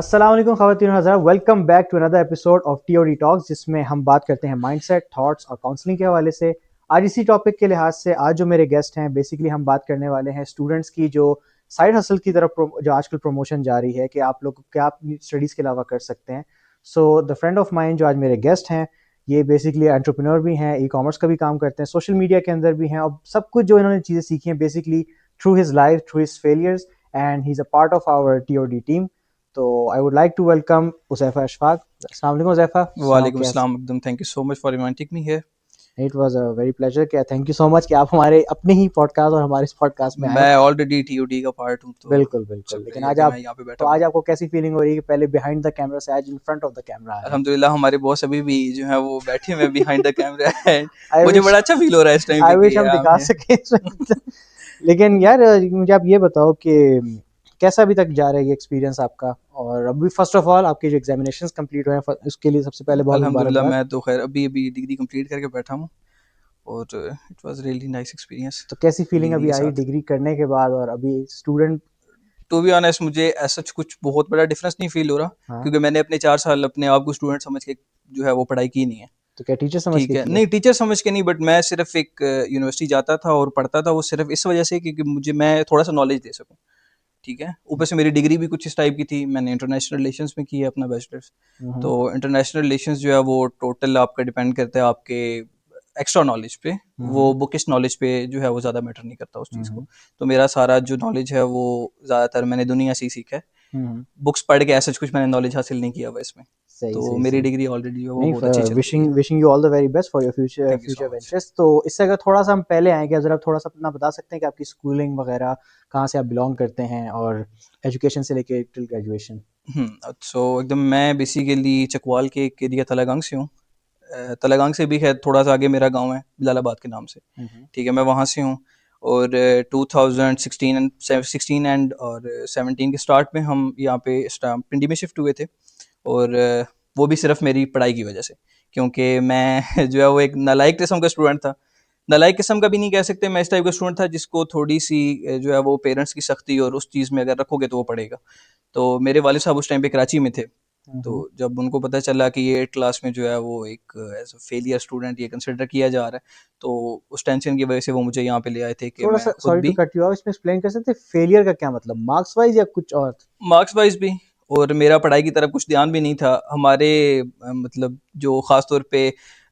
अस्सलाम वालेकुम ख़वातीन हज़रात, welcome back to another episode of TOD talks, जिसमें हम बात करते हैं माइंडसेट, थॉट्स और काउंसलिंग के हवाले से। आज इसी टॉपिक के लिहाज से आज जो मेरे गेस्ट हैं, बेसिकली हम बात करने वाले हैं स्टूडेंट्स की जो साइड हसल की तरफ जो आजकल प्रमोशन जारी है कि आप लोग क्या अपनी स्टडीज़ के अलावा कर सकते हैं। So the friend of mind जो आज मेरे गेस्ट हैं, ये बेसिकली एंटरप्रेन्योर भी हैं, ई कॉमर्स का भी काम करते हैं, सोशल मीडिया के अंदर भी हैं, और सब कुछ जो इन्होंने चीज़ें सीखी हैं basically through his life, through his failures, and he is a part of our TOD team. तो I would like to welcome Uzaifa Ashfaq. अस्सलाम वालेकुम उज़ैफ़ा, सुनाओ वालेकुम कैसे? अस्सलाम एकदम thank you so much for inviting me here. It was a very pleasure, क्या thank you so much कि आप हमारे अपने ही पॉडकास्ट और हमारे इस पॉडकास्ट में आए। मैं ऑलरेडी टीओडी का पार्ट हूँ तो बिल्कुल, बिल्कुल। शुक्र लेकिन है आज कि मैं आप यहाँ पे तो बैठा आज हूँ। आपको कैसी फीलिंग हो रही है कि पहले बिहाइंड द कैमरा से आज in front of the camera आ रहे हैं? अल्हम्दुलिल्लाह हमारे बॉस अभी भी जो है वो बैठे हुए behind the camera and I मुझे विश बड़ा अच्छा फील हो रहा है इस टाइम आई पे कि विश हम हम दिखा हैं। सकें लेकिन यार मुझे आप ये बताओ कि कैसा अभी तक जा रहा है ये एक्सपीरियंस आपका? और अभी फर्स्ट ऑफ ऑल आपके जो एग्जामिनेशंस कंप्लीट हुए हैं, उसके लिए सबसे पहले बहुत अल्हम्दुलिल्लाह मुबारकबाद। मैं तो खैर अभी अभी डिग्री कंप्लीट करके बैठा हूँ और it was really nice experience तो कैसी फीलिंग डिग्री अभी के आई साथ। डिग्री करने के बाद और अभी स्टूडेंट? टू बी ऑनेस्ट मुझे ऐसा कुछ बहुत बड़ा डिफरेंस नहीं फील हो रहा हाँ, क्योंकि मैंने अपने 4 साल अपने आप को स्टूडेंट समझ के जो है वो पढ़ाई की नहीं है। तो क्या टीचर समझ के ठीक है, किया? नहीं टीचर समझ के नहीं, बट मैं सिर्फ एक यूनिवर्सिटी जाता था और पढ़ता था वो सिर्फ इस वजह से क्योंकि मुझे मैं थोड़ा सा नॉलेज दे सकूं। ठीक है, ऊपर से मेरी डिग्री भी कुछ इस टाइप की थी, मैंने इंटरनेशनल रिलेशंस में की है अपना बैचलर्स। हम्म, तो इंटरनेशनल रिलेशंस जो है वो टोटल आपका डिपेंड करता है आपके एक्स्ट्रा नॉलेज पे। वो हम्म, बुकिश नॉलेज पे जो है वो ज़्यादा मैटर नहीं करता उस चीज़ को। हम्म, तो मेरा सारा जो नॉलेज है वो ज़्यादातर मैंने दुनिया से ही सीखा है। हम्म। बुक्स पढ़ के ऐसा कुछ मैंने नॉलेज हासिल नहीं किया हुआ इसमें। सही, तो सही, मेरी सही। डिग्री ऑलरेडी जो है वो नहीं, बहुत अच्छी चल रही है। Wishing wishing you all the very best for your future thank you future so much. Ventures. तो इससे अगर थोड़ा सा हम पहले आएंगे, ज़रा थोड़ा सा अपना बता सकते हैं कि आपकी स्कूलिंग वगैरह कहाँ से आप बिलोंग करते हैं, और एजुकेशन से लेके टिल ग्रेजुएशन? सो एकदम मैं बेसिकली चकवाल के एक एरिया तलागंग से हूँ। तलागंग से भी है थोड़ा सा आगे मेरा गांव है बिलालाबाद के नाम से। हम्म, ठीक है, मैं वहाँ से हूँ। और 2016 एंड 16 एंड और 17 के स्टार्ट में हम यहाँ पे पिंडी में शिफ्ट हुए थे। और वो भी सिर्फ मेरी पढ़ाई की वजह से, क्योंकि मैं जो है वो एक नालायक किस्म का स्टूडेंट था। नालायक किस्म का भी नहीं कह सकते, मैं इस टाइप का स्टूडेंट था जिसको थोड़ी सी जो है वो पेरेंट्स की सख्ती और उस चीज़ में अगर रखोगे तो वो पढ़ेगा। तो मेरे वालिद साहब उस टाइम पे कराची में थे। तो हम्म। जब उनको पता चला कि ये 8 क्लास में जो है वो एक एज अ फेलियर स्टूडेंट ये कंसिडर किया जा रहा है, तो उस टेंशन की वजह से वो मुझे यहाँ पे ले आए थे कि थोड़ा मैं सा खुद सॉरी टू भी कट यू ऑफ, इसमें एक्सप्लेन कर सकते हैं फेलियर का क्या मतलब, मार्क्स वाइज या कुछ और? मार्क्स वाइज भी। और मेरा पढ़ाई की तरफ कुछ ध्यान भी नहीं था हमारे मतलब जो ख़ास तौर पे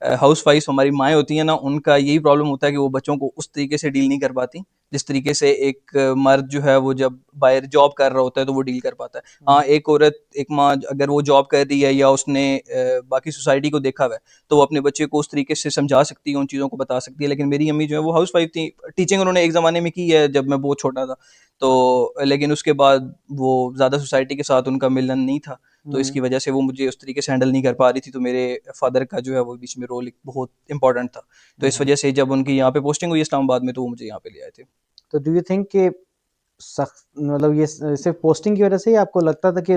हाउस वाइफ हमारी माएँ होती हैं ना, उनका यही प्रॉब्लम होता है कि वो बच्चों को उस तरीके से डील नहीं कर पाती जिस तरीके से एक मर्द जो है वो जब बाहर जॉब कर रहा होता है तो वो डील कर पाता है। हाँ, एक औरत एक माँ अगर वो जॉब कर रही है या उसने बाकी सोसाइटी को देखा हुआ है तो वो अपने बच्चे को उस तरीके से समझा सकती है, उन चीज़ों को बता सकती है। लेकिन मेरी अम्मी जो है वो हाउस वाइफ थी, टीचिंग उन्होंने एक ज़माने में की है जब मैं बहुत छोटा था। तो लेकिन उसके बाद वो ज़्यादा सोसाइटी के साथ उनका मिलन नहीं था, तो हम्म, इसकी वजह से वो मुझे उस तरीके से हैंडल नहीं कर पा रही थी। तो मेरे फादर का जो है वो बीच में रोल एक बहुत इंपॉर्टेंट था। तो इस हम्म। वजह से जब उनकी यहाँ पे पोस्टिंग हुई इस्लामाबाद में तो वो मुझे यहाँ पे ले आए थे। तो डू यू थिंक कि सख्त मतलब ये सिर्फ पोस्टिंग की वजह से ही आपको लगता था कि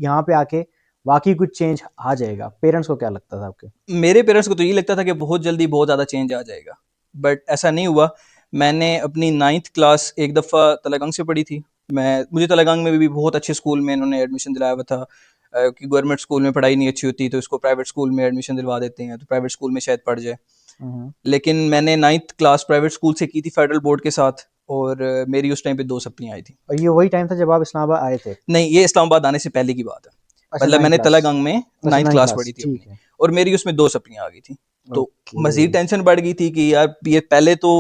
यहाँ पे आके वाकई कुछ चेंज आ जाएगा? पेरेंट्स को क्या लगता था आपके? मेरे पेरेंट्स को तो ये लगता था कि बहुत जल्दी बहुत ज़्यादा चेंज आ जाएगा, बट ऐसा नहीं हुआ। मैंने अपनी 9th क्लास एक दफ़ा तलागंग से पढ़ी थी। मुझे तलागंग में भी बहुत अच्छे स्कूल में इन्होंने एडमिशन दिलाया हुआ था कि गवर्नमेंट स्कूल में पढ़ाई नहीं अच्छी होती तो इसको प्राइवेट स्कूल में एडमिशन दिलवा देते हैं तो प्राइवेट स्कूल में शायद पढ़ जाए। हम्म। लेकिन मैंने 9th क्लास प्राइवेट स्कूल से की थी फेडरल बोर्ड के साथ। और मेरी उस टाइम पे 2 सप्लियाँ आई थी। और ये वही टाइम था जब आप इस्लामाबाद आए थे? नहीं, ये इस्लामाबाद आने से पहले की बात है। अच्छा, मतलब नाइन मैंने क्लास। तलागंग में अच्छा, 9th नाइन क्लास क्लास, पढ़ी थी ठीक अपनी, है। और मेरी उसमें 2 सप्लियाँ आ गई थी। तो ओके। मजीद टेंशन बढ़ गई थी कि यार ये पहले तो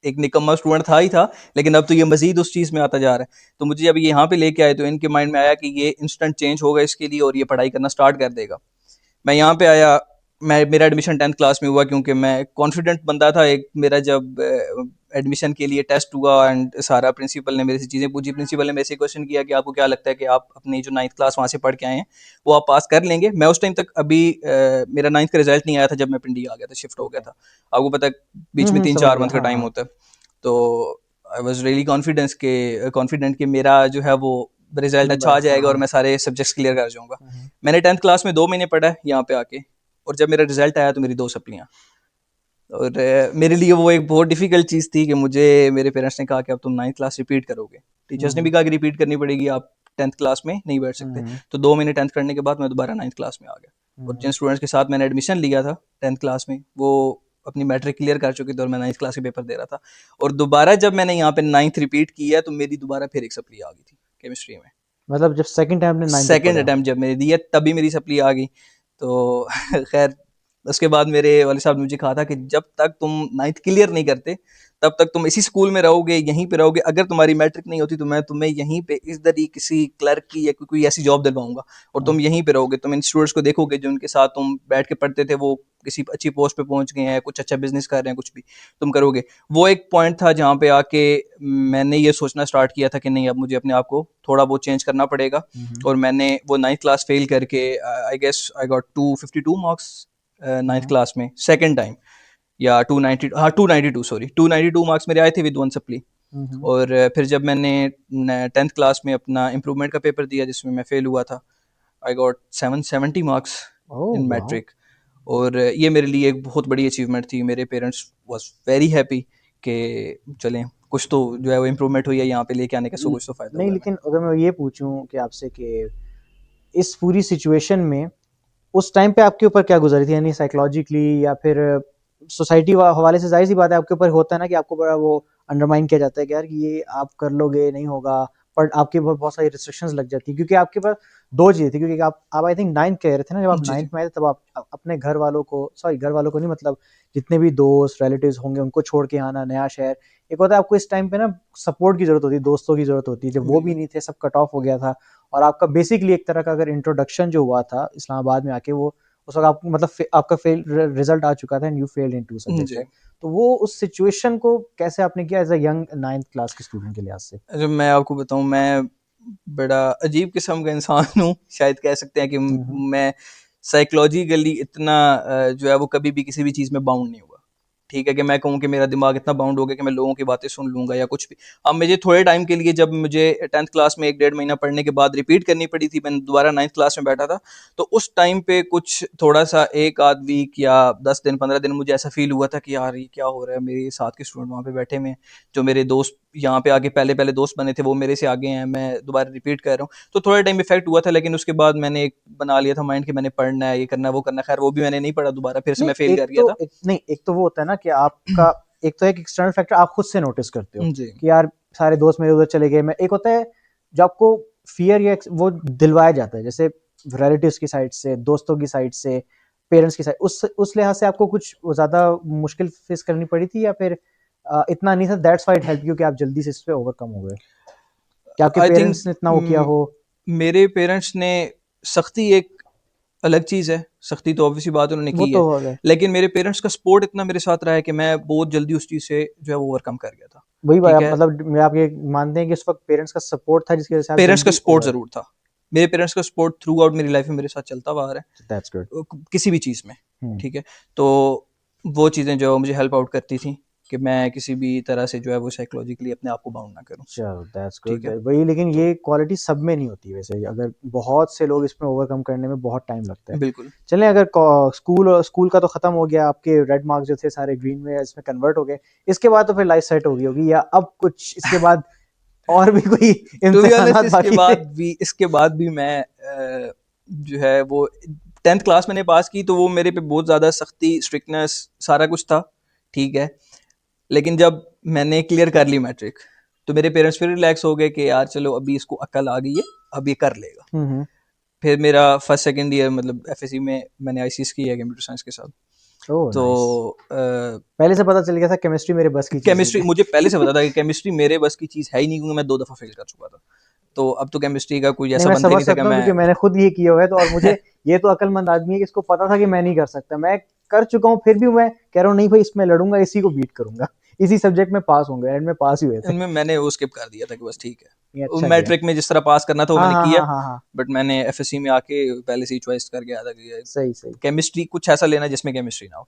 एक निकम्मा स्टूडेंट था ही था, लेकिन अब तो ये मजीद उस चीज़ में आता जा रहा है। तो मुझे जब ये यहाँ पे लेके आए तो इनके माइंड में आया कि ये इंस्टेंट चेंज होगा इसके लिए और ये पढ़ाई करना स्टार्ट कर देगा। मैं यहाँ पे आया, मैं मेरा एडमिशन 10th क्लास में हुआ क्योंकि मैं कॉन्फिडेंट बंदा था। एक मेरा जब एडमिशन के लिए टेस्ट हुआ एंड सारा प्रिंसिपल ने मेरे से चीज़ें पूछी, प्रिंसिपल ने मेरे से क्वेश्चन किया कि आपको क्या लगता है कि आप अपनी जो 9th क्लास वहाँ से पढ़ के आए हैं वो आप पास कर लेंगे। मैं उस टाइम तक अभी मेरा 9th का रिजल्ट नहीं आया था जब मैं पिंडी आ गया था, शिफ्ट हो गया ओके। था। आपको पता है बीच में तीन समझ चार गया, मंथ का हाँ, टाइम हाँ। होता है। तो आई वॉज रियली कॉन्फिडेंट कि मेरा जो है वो रिजल्ट अच्छा नंबर, आ हाँ, जाएगा और हाँ। मैं सारे सब्जेक्ट्स क्लियर कर जाऊंगा। हम्म। मैंने 10th क्लास में 2 महीने पढ़ा है यहाँ पे आके, और जब मेरा रिजल्ट आया तो मेरी 2 सप्लियाँ। और मेरे लिए वो एक बहुत डिफिकल्ट चीज़ थी कि मुझे मेरे पेरेंट्स ने कहा कि अब तुम 9th क्लास रिपीट करोगे। टीचर्स ने भी हम्म। कहा कि रिपीट करनी पड़ेगी, आप 10th क्लास में नहीं बैठ सकते। तो 2 महीने 10th करने के बाद मैं दोबारा 9th क्लास में आ गया। और जिन स्टूडेंट्स के साथ मैंने एडमिशन लिया था 10th क्लास में, वो अपनी मैट्रिक क्लियर कर चुके थे और मैं 9th क्लास के पेपर दे रहा था। और दोबारा जब मैंने यहाँ पे 9th रिपीट किया तो मेरी दोबारा फिर एक सप्ली आ गई थी केमिस्ट्री में। मतलब जब सेकंड टाइम ने 9 पेपर सेकेंड दिया। अटैम्प्ट जब मैंने दिया तभी मेरी सप्ली आ गई। तो खैर उसके बाद मेरे वाले साहब ने मुझे कहा था कि जब तक तुम 9th क्लियर नहीं करते तब तक तुम इसी स्कूल में रहोगे, यहीं पे रहोगे। अगर तुम्हारी मैट्रिक नहीं होती तो मैं तुम्हें यहीं पे इधर ही किसी क्लर्क की या कोई ऐसी जॉब दिलवाऊंगा और तुम यहीं पे रहोगे। तुम इन स्टूडेंट्स को देखोगे जो उनके साथ तुम बैठ के पढ़ते थे, वो किसी अच्छी पोस्ट पे पहुंच गए हैं, कुछ अच्छा बिजनेस कर रहे हैं, कुछ भी तुम करोगे। वो एक पॉइंट था जहाँ पे आके मैंने ये सोचना स्टार्ट किया था कि नहीं, अब मुझे अपने आप को थोड़ा बहुत चेंज करना पड़ेगा। और मैंने वो 9th क्लास फेल करके I guess I got 252 marks 9th class में सेकेंड टाइम, या 290, हाँ 292, सॉरी 292 मार्क्स मेरे आए थे विद वन सप्ली। और फिर जब मैंने 10th क्लास में अपना इम्प्रूवमेंट का पेपर दिया जिसमें मैं फेल हुआ था, आई गॉट 770 मार्क्स इन ओह वाह। मैट्रिक। और ये मेरे लिए एक बहुत बड़ी अचीवमेंट थी। मेरे पेरेंट्स वाज वेरी हैप्पी कि चलें कुछ तो जो है वो इम्प्रूवमेंट हुई है, यहाँ पे लेके आने का सो कुछ तो फ़ायदा नहीं, हुआ है लेकिन अगर मैं ये पूछूं कि आपसे कि इस पूरी सिचुएशन में उस टाइम पे आपके ऊपर क्या गुजरी थी, यानी साइकोलॉजिकली या फिर सोसाइटी हवाले से? जाहिर सी बात है आपके ऊपर होता है ना कि आपको बड़ा वो अंडरमाइन किया जाता है कि यार ये आप कर लोगे, नहीं होगा। पर आपके ऊपर बहुत सारी रिस्ट्रिक्शंस लग जाती है क्योंकि आपके पास दो चीज़ें थी। क्योंकि आप आई थिंक 9th कह रहे थे ना, जब आप जी जी 9th में आए थे तब आप अपने घर वालों को, सॉरी घर वालों को नहीं, मतलब जितने भी दोस्त रिलेटिव्स होंगे उनको छोड़ के आना नया शहर। एक होता है आपको इस टाइम पे ना सपोर्ट की जरूरत होती है, दोस्तों की जरूरत होती है, जब वो भी बिल्कुल नहीं थे, सब कट ऑफ हो गया था। और आपका बेसिकली एक तरह का अगर इंट्रोडक्शन जो हुआ था इस्लामाबाद में आके, वो उस वक्त आपको मतलब आपका फेल रिजल्ट आ चुका था and you failed in 2 subjects, जी। राइट? तो वो उस सिचुएशन को कैसे आपने किया as a young 9th class के स्टूडेंट के लिहाज से? जब मैं आपको बताऊं, मैं बड़ा अजीब किस्म का इंसान हूँ, शायद कह सकते हैं कि हम्म। मैं साइकोलॉजिकली इतना जो है वो कभी भी किसी भी चीज़ में बाउंड नहीं हुआ। ठीक है कि मैं कहूँ कि मेरा दिमाग इतना बाउंड हो गया कि मैं लोगों की बातें सुन लूंगा या कुछ भी। अब मुझे थोड़े टाइम के लिए, जब मुझे 10th क्लास में 1 डेढ़ महीना पढ़ने के बाद रिपीट करनी पड़ी थी, मैं दोबारा 9th क्लास में बैठा था, तो उस टाइम पे कुछ थोड़ा सा एक आध वीक या 10 दिन 15 दिन मुझे ऐसा फील हुआ था कि यार ये क्या हो रहा है, मेरे साथ के स्टूडेंट वहाँ पे बैठे हुए हैं, जो मेरे दोस्त यहाँ पे आके पहले पहले दोस्त बने थे वो मेरे से आगे हैं, मैं दोबारा रिपीट कर रहा हूँ। तो थोड़ा टाइम इफेक्ट हुआ था, लेकिन उसके बाद मैंने एक बना लिया था माइंड कि मैंने पढ़ना है, ये करना है, वो करना है। खैर वो भी मैंने नहीं पढ़ा, दोबारा फिर से नहीं, मैं फेल कर गया था। एक तो वो होता है ना कि आपका एक तो एक एक्सटर्नल फैक्टर आप खुद से नोटिस करते हो जी कि यार सारे दोस्त मेरे उधर चले गए। मैं, एक होता है जो आपको फियर या वो दिलवाया जाता है, जैसे रिलेटिव्स की साइड से, दोस्तों की साइड से, पेरेंट्स की साइड, उस लिहाज से आपको कुछ ज्यादा मुश्किल फेस करनी पड़ी थी या फिर इतना नहीं था, दैट्स व्हाई इट हेल्प, क्योंकि आप जल्दी से इस पे ओवरकम हो गए? क्या आपके आई थिंक पेरेंट्स ने इतना वो किया हो? मेरे पेरेंट्स ने, सख्ती एक अलग चीज़ है, सख्ती तो ऑब्वियसली बात उन्होंने वो की तो है, हो गए। लेकिन मेरे पेरेंट्स का सपोर्ट इतना मेरे साथ रहा है कि मैं बहुत जल्दी उस चीज़ से जो है वो ओवरकम कर गया था। वही बात ठीक आप है, मतलब मैं आप ये मानते हैं कि उस वक्त पेरेंट्स का सपोर्ट था जिसकी वजह से आप पेरेंट्स का जल्दी सपोर्ट ओवर? ज़रूर था। मेरे पेरेंट्स का सपोर्ट थ्रू आउट मेरी लाइफ में मेरे साथ चलता हुआ आ रहा दैट्स गुड। है, किसी भी चीज़ में। हम्म। ठीक है, तो वो चीज़ें जो मुझे हेल्प आउट करती थी कि मैं किसी भी तरह से जो है वो साइकोलॉजिकली अपने आप को बाउंड ना करूँ। चलो दैट्स ठीक गुड है, वही, लेकिन तो ये क्वालिटी सब में नहीं होती वैसे, अगर बहुत से लोग इसमें ओवरकम करने में बहुत टाइम लगता है। बिल्कुल। चलें, अगर स्कूल का तो खत्म हो गया, आपके रेड मार्क्स जो थे सारे ग्रीन में इसमें कन्वर्ट हो गए, इसके बाद तो फिर लाइफ सेट हो गई होगी, या अब कुछ इसके बाद और भी कोई टू बी ऑनेस्ट, इम्तिहानात बाकी थे? इसके बाद भी मैं जो है वो 10th क्लास मैंने पास की, तो वो मेरे पे बहुत ज़्यादा सख्ती, स्ट्रिक्टनेस, सारा कुछ था। ठीक है, लेकिन जब मैंने क्लियर कर ली मैट्रिक तो मेरे पेरेंट्स फिर रिलैक्स हो गए कि यार चलो अभी इसको अक्ल आ गई है, अब ये कर लेगा। हम्म। फिर मेरा फर्स्ट सेकंड ईयर मतलब एफएससी में मैंने आईसीएस की है कंप्यूटर साइंस के साथ। ओह तो नाइस। पहले से पता चल गया था केमिस्ट्री मेरे बस की चीज नहीं केमिस्ट्री है? मुझे पहले से पता था कि केमिस्ट्री मेरे बस की चीज़ है ही नहीं, क्योंकि मैं 2 दफ़ा फेल कर चुका था। तो अब तो केमिस्ट्री का कोई नहीं, ऐसा मैं बंदा ही समझ नहीं था कि सकता हूँ मैं क्योंकि मैंने खुद ये किया हुआ है, तो और मुझे ये तो अक्लमंद आदमी है कि इसको पता था कि मैं नहीं कर सकता, मैं कर चुका हूँ, फिर भी मैं कह रहा हूँ नहीं भाई इसमें लड़ूंगा, इसी को बीट करूंगा। इसी सब्जेक्ट में पास होंगे, एंड में पास ही हुए थे। इनमें मैंने वो स्किप कर दिया था कि बस ठीक ये है, अच्छा किया। मैट्रिक में जिस तरह पास करना था वो हाँ मैंने हाँ किया। हाँ हाँ हाँ। बट मैंने एफएससी में आके पहले से ही चॉइस कर गया था कि सही सही। केमिस्ट्री कुछ ऐसा लेना जिसमें केमिस्ट्री ना हो।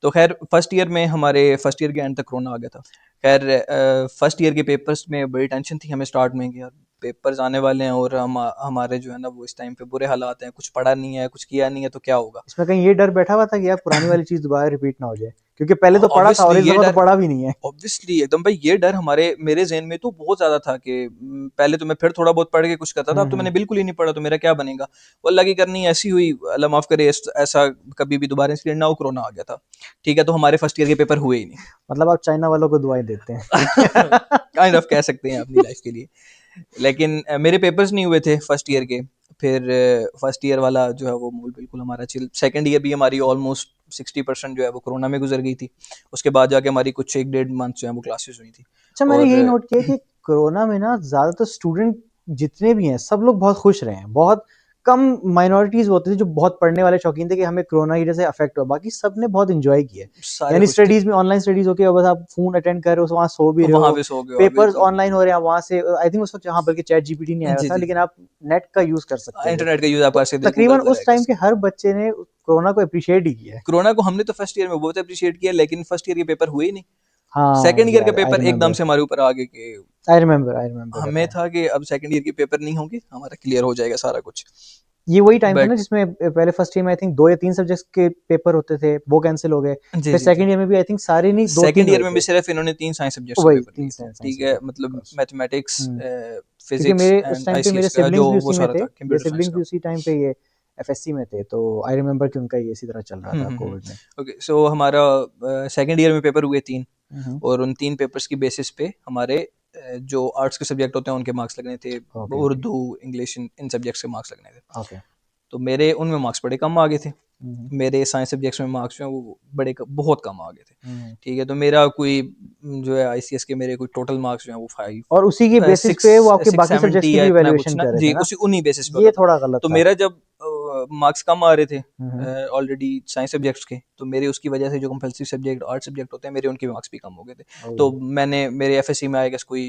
तो खैर फर्स्ट ईयर में, हमारे फर्स्ट ईयर के एंड तक कोरोना आ गया था। खैर फर्स्ट ईयर के पेपर्स में बड़ी टेंशन थी हमें स्टार्ट में कि यार पेपर्स आने वाले हैं और हमारे जो है ना वो इस टाइम पे बुरे हालात हैं, कुछ पढ़ा नहीं है, कुछ किया नहीं है, तो क्या होगा। इसमें कहीं ये डर बैठा हुआ था कि यार पुरानी वाली चीज दोबारा रिपीट ना हो जाए, क्योंकि पहले तो पढ़ा था और ऑब्वियसली इस ये दफा तो डर, पढ़ा भी नहीं है। ऑब्वियसली एकदम भाई ये डर मेरे ज़हन में तो बहुत ज़्यादा था कि पहले तो मैं फिर थोड़ा बहुत पढ़ के कुछ करता था, अब तो हम्म। मैंने बिल्कुल ही नहीं पढ़ा, तो मेरा क्या बनेगा। वो अल्लाह की करनी ऐसी हुई, अल्लाह माफ़ करे, ऐसा कभी भी दोबारा इंसिडेंट ना हो, कोरोना आ गया था। ठीक है, तो हमारे फर्स्ट ईयर के पेपर हुए ही नहीं। मतलब आप चाइना वालों को दुआएं देते हैं। काइंड ऑफ कह सकते हैं अपनी लाइफ के लिए। लेकिन मेरे पेपर्स नहीं हुए थे फर्स्ट ईयर के। फिर फर्स्ट ईयर वाला जो है वो मूल बिल्कुल हमारा चिल, सेकंड ईयर भी हमारी ऑलमोस्ट 60% जो है वो कोरोना में गुजर गई थी। उसके बाद जाके हमारी कुछ 1 डेढ़ मंथ जो है वो क्लासेस हुई थी। अच्छा, मैंने और यही नोट किया कि कोरोना में ना ज्यादातर स्टूडेंट जितने भी हैं सब लोग बहुत खुश रहे हैं। बहुत कम माइनॉरिटीज होते थे जो बहुत पढ़ने वाले शौकीन थे कि हमें कोरोना की वजह से अफेक्ट हुआ, बाकी सब ने बहुत एंजॉय किया है। सारे यानी खुश थे, स्टडीज में ऑनलाइन स्टडीज होके बस आप फोन अटेंड कर रहे हो, वहाँ सो भी रहे वहां हो, पे सो गए हो, पेपर्स बिल्कुल ऑनलाइन हो रहे हैं वहां से। आई थिंक उस वक्त यहाँ बल्कि चैट जीपीटी नहीं आया जी था, जी। लेकिन आप नेट का यूज कर सकते थे। इंटरनेट का यूज आप तो कर सकते थे, गूगल तकरीबन वगैरह उस कर टाइम के सकते थे। हर बच्चे ने कोरोना को अप्रिशिएट ही किया है। कोरोना को हमने तो फर्स्ट ईयर में बहुत अप्रिशिएट किया, लेकिन फर्स्ट ईयर के पेपर हुए ही नहीं। हाँ सेकंड ईयर का यार, आई पेपर एकदम रिमेम्बर, से हमारे ऊपर आ गए कि आई रिमेम्बर हमें दैट। था कि अब सेकंड ईयर के पेपर नहीं होंगे, हमारा क्लियर हो जाएगा सारा कुछ। ये वही टाइम था ना बट जिसमें पहले फर्स्ट ईयर में आई थिंक 2 या 3 सब्जेक्ट्स के पेपर होते थे, वो कैंसिल हो गए। जी फिर जी जी। सेकंड ईयर में भी आई थिंक सारे नहीं, दो सेकंड तीन ईयर हुए में भी थे। सिर्फ इन्होंने 3 साइंस सब्जेक्ट्स के वही पेपर लिए तीन थे। साइंस साइंस ठीक है, सब्जेक्ट, मतलब बस। मैथमेटिक्स, हम्म। क्योंकि फिजिक्स मेरे उस एंड टाइम पे मेरे आईसीएस का, जो सिबलिंग्स भी वो उसी में सारा थे, था मेरे कंप्यूटर साइंस सिबलिंग्स भी का। उसी टाइम पे ये एफएससी में थे, तो आई रिमेम्बर कि उनका ये इसी तरह चल रहा था कोविड में। ओके, सो हमारा सेकंड ईयर में पेपर हुए 3, हम्म। और उन 3 पेपर्स की बेसिस पे हमारे जो आर्ट्स के सब्जेक्ट होते हैं उनके मार्क्स लगने थे। ओके ओके उर्दू, इंग्लिश, इन सब्जेक्ट्स के मार्क्स लगने थे। ओके। तो मेरे उनमें मार्क्स बड़े कम आ गए थे। हम्म मेरे साइंस सब्जेक्ट्स में मार्क्स जो हैं वो बहुत कम आ गए थे। हम्म। ठीक है, तो मेरा कोई जो है आईसीएस के मेरे कोई टोटल मार्क्स जो हैं वो और उसी की फाइव बेसिस सिक्स पे वो आपके सिक्स बाकी सब्जेक्ट्स सेवेंटी की या भी इतना कुछ इवैल्यूएशन ना कर रहे जी, थे ना। उसी उन्हीं बेसिस पे होता ये था। थोड़ा गलत तो था। मेरा जब मार्क्स कम आ रहे थे हम्म। ऑलरेडी साइंस सब्जेक्ट्स के, तो मेरे उसकी वजह से जो कंपल्सरी सब्जेक्ट आर्ट सब्जेक्ट होते हैं मेरे, उनके मार्क्स भी कम हो गए थे। तो ओह। मैंने मेरे एफएससी में आएगा कोई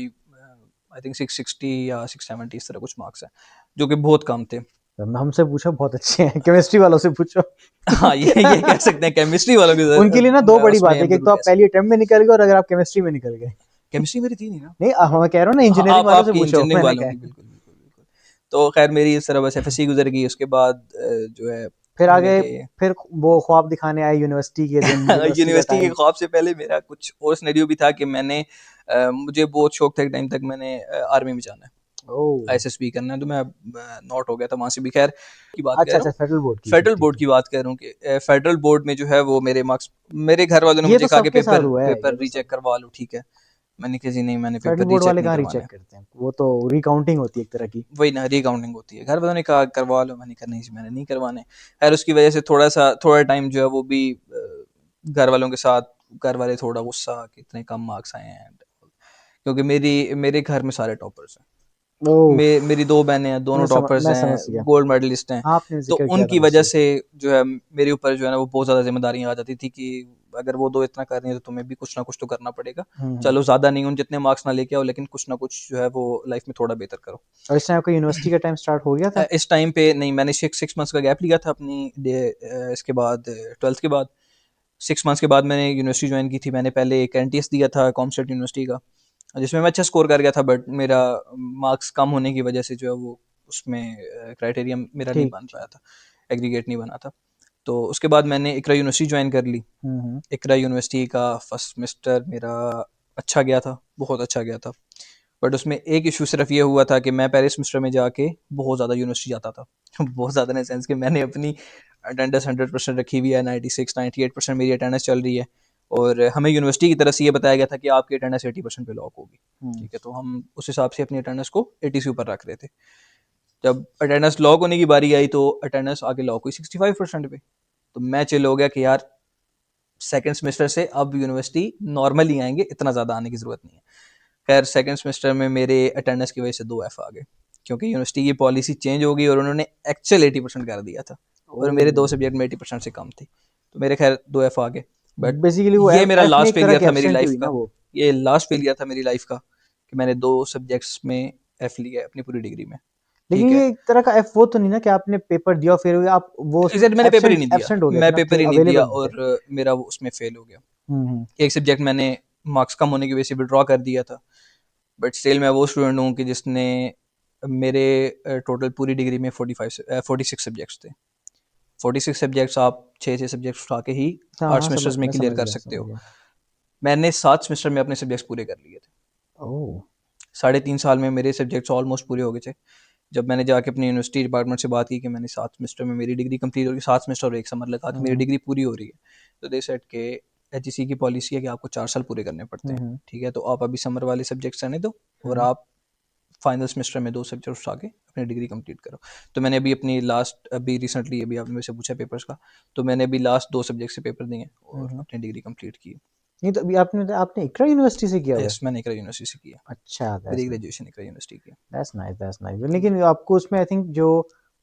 आई थिंक 660 या 670 इस तरह कुछ मार्क्स हैं, जो कि बहुत कम थे। हमसे पूछो, बहुत अच्छे हैं, केमिस्ट्री वालों से पूछो। हाँ, ये कह सकते हैं केमिस्ट्री वालों की उनके लिए ना दो बड़ी उसमें बात है हम कि एक जरूर तो कह आप पहली सकते हैं। अटेम्प्ट में निकल गए, और अगर आप केमिस्ट्री में निकल गए। केमिस्ट्री मेरी थी नहीं ना। नहीं, मैं कह रहा हूँ ना, हाँ, इंजीनियरिंग आप वालों से आपकी पूछो, इंजीनियरिंग मैंने वालों कहा की, है। बिल्कुल बिल्कुल बिल्कुल। तो खैर मेरी इस तरह बस एफएससी गुजर गई। उसके बाद जो है फिर आगे, मेरे फिर वो ख्वाब दिखाने आए यूनिवर्सिटी के दिन, यूनिवर्सिटी का यूनिवर्सिटी के टाइम। ख्वाब से पहले मेरा कुछ और सिनेरियो भी था कि मैंने मुझे बहुत शौक था एक टाइम तक, मैंने आर्मी में जाना है, ओह। आईएसएसबी करना है। तो मैं नॉट हो गया था वहां से भी। खैर की बात कर अच्छा रहा अच्छा, हूँ, फेडरल बोर्ड की, ठीक फेडरल ठीक बोर्ड ठीक। की बात कर रहा हूँ कि फेडरल बोर्ड में जो है वो मेरे मार्क्स, मेरे घर वालों ने ये मुझे तो कहा कि सबके साथ पेपर हुआ है, ये पेपर तो सब। रीचेक करवा लो। ठीक है, मैंने कहा जी नहीं, मैंने फेडरल पेपर बोर्ड रीचेक वाले नहीं कहाँ करवाने। रीचेक करते हैं, वो तो रिकाउंटिंग होती है एक तरह की। वही ना, रिकाउंटिंग होती है। घर वालों ने कहा करवा लो, मैंने कहा नहीं जी, मैंने नहीं करवाने। खैर उसकी वजह से थोड़ा टाइम जो है वो भी घर वालों के साथ, घर वाले थोड़ा गुस्सा कि इतने कम मार्क्स आए हैं, क्योंकि मेरे घर में सारे टॉपर्स हैं। ओह। मेरी 2 बहनें हैं, दोनों टॉपर्स मैं समझ हैं, गया। गोल्ड मेडलिस्ट हैं। आपने तो जिक्र किया था उनकी वजह मुझसे। से जो है मेरे ऊपर जो है ना वो बहुत ज़्यादा जिम्मेदारियां आ जाती थी कि अगर वो दो इतना कर रही है तो तुम्हें भी कुछ ना कुछ तो करना पड़ेगा। हम्म। चलो ज़्यादा नहीं, उन जितने मार्क्स ना लेके आओ, लेकिन कुछ ना कुछ जो है वो लाइफ में थोड़ा बेहतर करो। और इस टाइम आपका यूनिवर्सिटी का टाइम स्टार्ट हो गया था? इस टाइम पे नहीं, मैंने 6 मंथ्स का गैप लिया था अपनी इसके बाद, ट्वेल्थ के बाद। 6 मंथ्स के बाद मैंने यूनिवर्सिटी ज्वाइन की थी। मैंने पहले एक एनटीएस दिया था कॉमस्टेट यूनिवर्सिटी का, जिसमें मैं अच्छा स्कोर कर गया था, बट मेरा मार्क्स कम होने की वजह से जो है वो उसमें क्राइटेरिया मेरा नहीं ठीक बन ठीक। पाया था, एग्रीगेट नहीं बना था। तो उसके बाद मैंने इकरा यूनिवर्सिटी ज्वाइन कर ली। हम्म। इकरा यूनिवर्सिटी का फर्स्ट सेमेस्टर मेरा अच्छा गया था, बहुत अच्छा गया था। बट उसमें एक इशू सिर्फ ये हुआ था कि मैं पहले सेमेस्टर में जाके बहुत ज़्यादा यूनिवर्सिटी जाता था। बहुत ज़्यादा इन सेंस कि मैंने अपनी अटेंडेंस 100% रखी हुई है, 96 98% मेरी अटेंडेंस चल रही है। और हमें यूनिवर्सिटी की तरफ से ये बताया गया था कि आपकी अटेंडेंस 80% पे लॉक होगी। हम्म। ठीक है, तो हम उस हिसाब से अपनी अटेंडेंस को 80 से ऊपर रख रहे थे। जब अटेंडेंस लॉक होने की बारी आई तो अटेंडेंस आगे लॉक हुई 65% पे। तो मैं चिल हो गया कि यार सेकेंड सेमेस्टर से अब यूनिवर्सिटी नॉर्मल ही आएंगे, इतना ज़्यादा आने की ज़रूरत नहीं है। खैर सेकेंड सेमेस्टर में मेरे अटेंडेंस की वजह से 2F आ गए, क्योंकि यूनिवर्सिटी की पॉलिसी चेंज हो गई और उन्होंने एक्चुअल 80% कर दिया था, और मेरे 2 सब्जेक्ट में 80% से कम थी। तो मेरे खैर 2F आ गए। बट बेसिकली वो ये मेरा एफ में लास्ट एक तरह फेलियर की था मेरी एब्सेंट लाइफ हुई ना का। वो। ये लास्ट फेलियर था मेरी लाइफ का कि मैंने 2 सब्जेक्ट्स में F लिया है अपनी पूरी डिग्री में। लेकिन ठीक है, ये एक तरह का एफ वो तो नहीं ना कि आपने पेपर दिया और फिर आप वो एग्जैक्ट मैंने पेपर ही एब्सेंट नहीं दिया, एब्सेंट हो गए थे मैं ना, पेपर थे ही नहीं दिया, अवेलेबल नहीं थे। और मेरा वो उसमें फेल हो गया। हम्म। एक सब्जेक्ट मैंने मार्क्स कम होने की वजह से विड्रॉ कर दिया था। बट स्टिल मैं वो स्टूडेंट हूँ कि जिसने मेरे टोटल पूरी डिग्री में 45 46 सब्जेक्ट्स थे। 46 सब्जेक्ट्स आप 6 सब्जेक्ट्स उठा के ही हाँ 8 हाँ, सेमेस्टर्स में मैं क्लियर समझ कर गया, सकते समझ हो। गया। मैंने 7 सेमेस्टर में अपने सब्जेक्ट्स पूरे कर लिए थे। ओह। 3.5 साल में मेरे सब्जेक्ट्स ऑलमोस्ट पूरे हो गए थे। जब मैंने जाके अपनी यूनिवर्सिटी डिपार्टमेंट से बात की कि मैंने 7 सेमेस्टर में मेरी डिग्री कंप्लीट हो गई, 7 सेमेस्टर और 1 समर लगा कि मेरी हम्म डिग्री पूरी हो रही है, तो दे सेड के एचईसी की पॉलिसी है कि आपको 4 साल पूरे करने पड़ते हैं। हम्म ठीक है, तो आप अभी समर वाले सब्जेक्ट्स रहने दो और हम्म आप फाइनल सेमेस्टर में 2 सब्जेक्ट उठा के अपनी डिग्री कंप्लीट करो। तो मैंने अभी अपनी लास्ट अभी रिसेंटली अभी आपने मेरे से पूछा पेपर्स का, तो मैंने अभी लास्ट 2 सब्जेक्ट से पेपर दिए और हम्म। अपनी डिग्री कंप्लीट की। नहीं तो अभी आपने आपने इकरा यूनिवर्सिटी से किया हुआ है? यस, मैंने इकरा यूनिवर्सिटी से किया, अच्छा, मेरी ग्रेजुएशन इकरा यूनिवर्सिटी की है। That's nice, that's nice. लेकिन आपको उसमें आई थिंक जो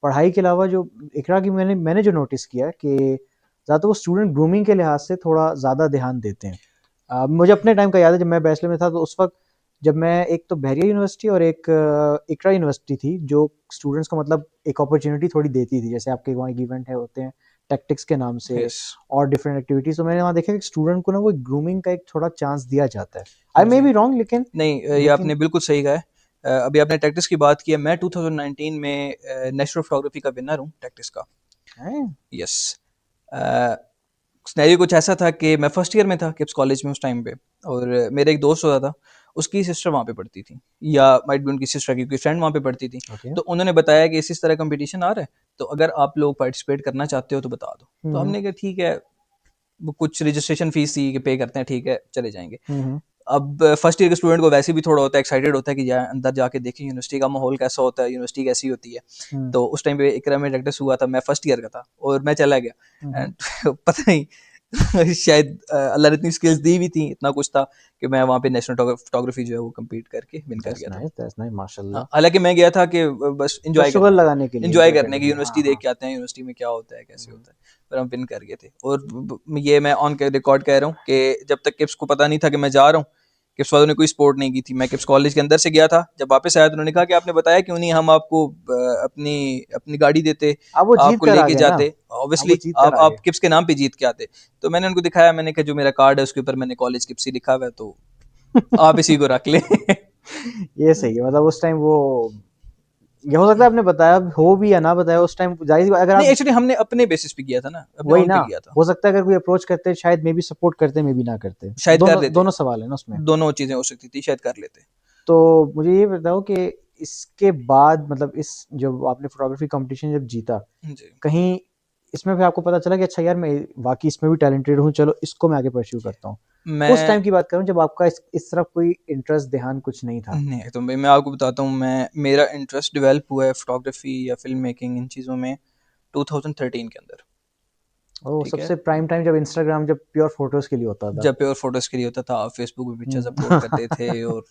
पढ़ाई के अलावा जो इकरा की मैंने जो नोटिस किया है कि ज़्यादा वो स्टूडेंट ग्रूमिंग के लिहाज से थोड़ा ज़्यादा ध्यान देते हैं। मुझे अपने टाइम का याद है जब मैं बैचलर में था, तो उस वक्त जब मैं एक तो बहरिया यूनिवर्सिटी और एक इकरा यूनिवर्सिटी थी जो स्टूडेंट्स को मतलब एक अपॉर्चुनिटी थोड़ी देती थी, जैसे आपके वहाँ एक इवेंट है होते हैं टैक्टिक्स के नाम से यस और डिफरेंट एक्टिविटीज, तो मैंने वहाँ देखा कि स्टूडेंट को ना वो ग्रूमिंग का एक थोड़ा चांस दिया जाता है। आई मे जी, बी रॉन्ग, लेकिन नहीं ये आपने लेकिन बिल्कुल सही कहा है। अभी आपने टैक्टिस की बात की है, मैं 2019 में नेशनल फोटोग्राफी का विनर हूँ टैक्टिस का। हैं? यस, सिनेरियो कुछ ऐसा था कि मैं फर्स्ट ईयर में था किप्स कॉलेज में उस टाइम पे, और मेरा एक दोस्त होता था, उसकी सिस्टर वहाँ पे पढ़ती थी, या माइट भी उनकी सिस्टर की फ्रेंड वहाँ पे पढ़ती थी। ओके। तो उन्होंने बताया कि इस तरह कंपटीशन आ रहा है, तो अगर आप लोग पार्टिसिपेट करना चाहते हो तो बता दो। तो हम्म हमने कहा ठीक है, वो कुछ रजिस्ट्रेशन फीस थी कि पे करते हैं, ठीक है चले जाएंगे। हम्म अब फर्स्ट ईयर के स्टूडेंट को वैसे भी थोड़ा होता है, एक्साइटेड होता है कि यार अंदर जाके देखें यूनिवर्सिटी का माहौल कैसा होता है, यूनिवर्सिटी कैसी होती है। हम्म तो उस टाइम पे इकरा में प्रैक्टिस हुआ था, मैं फर्स्ट ईयर का था और मैं चला गया हम्म। एंड पता नहीं शायद अल्लाह ने इतनी स्किल्स दी भी थी, इतना कुछ था कि मैं वहाँ पे नेशनल फोटोग्राफी जो है वो कम्पीट करके विन कर गया था। दैट्स नाइस, हाँ, माशाल्लाह। हालांकि मैं गया था कि बस इंजॉय बस शुगर करने, लगाने के लिए, इंजॉय एंजॉय करने करने की, के लिए, हाँ यूनिवर्सिटी देख हाँ। के आते हैं यूनिवर्सिटी में क्या होता है कैसे हम्म होता है। पर हम विन कर गए थे। और ये मैं ऑन रिकॉर्ड कह रहा हूँ कि जब तक किप्स को पता नहीं था कि मैं जा रहा हूँ, किप्स वालों ने कोई सपोर्ट नहीं की थी। मैं किप्स कॉलेज के अंदर से गया था, जब वापस आया तो उन्होंने कहा कि आपने बताया क्यों नहीं, हम आपको अपनी अपनी गाड़ी देते, अब वो जीत आपको कर आ लेके गए ना। जाते, अब वो ऑब्वियसली जीत कर आ आप गए। किप्स के नाम पे जीत के आते। तो मैंने उनको दिखाया, मैंने कहा जो मेरा कार्ड है उसके ऊपर मैंने कॉलेज किप्स ही लिखा हुआ है, तो आप इसी को रख ले। ये सही है, मतलब उस टाइम वो, ये हो सकता है आपने बताया हो भी या ना बताया उस टाइम, जाहिर सी बात, अगर नहीं, आप, एक्चुअली हमने अपने बेसिस पे किया था ना, अपने वही ओन ना, पे किया था। हो सकता है अगर कोई अप्रोच करते शायद मे बी सपोर्ट करते, मे बी ना करते। शायद कर दोनों लेते, दोनों सवाल है ना उसमें। दोनों चीजें हो सकती थी, शायद कर लेते। तो मुझे ये बताओ कि इसके बाद मतलब इस जब आपने फोटोग्राफी कंपटीशन जब जीता, जी, कहीं इसमें फिर आपको पता चला कि अच्छा यार मैं वाकई इसमें भी टैलेंटेड हूँ, चलो इसको मैं आगे परस्यू करता हूँ? उस मैं टाइम की बात करूँ जब आपका इस तरफ कोई इंटरेस्ट ध्यान कुछ नहीं था। नहीं तो मैं आपको बताता हूँ, मैं मेरा इंटरेस्ट डेवलप हुआ है फोटोग्राफी या फिल्म मेकिंग इन चीज़ों में 2013 के अंदर। ओ, ठीक है, सबसे प्राइम टाइम जब इंस्टाग्राम जब प्योर फोटोज के लिए होता था। जब प्योर फोटोज के लिए होता था, फेसबुक पे पिक्चर्स अपलोड करते थे हम्म। और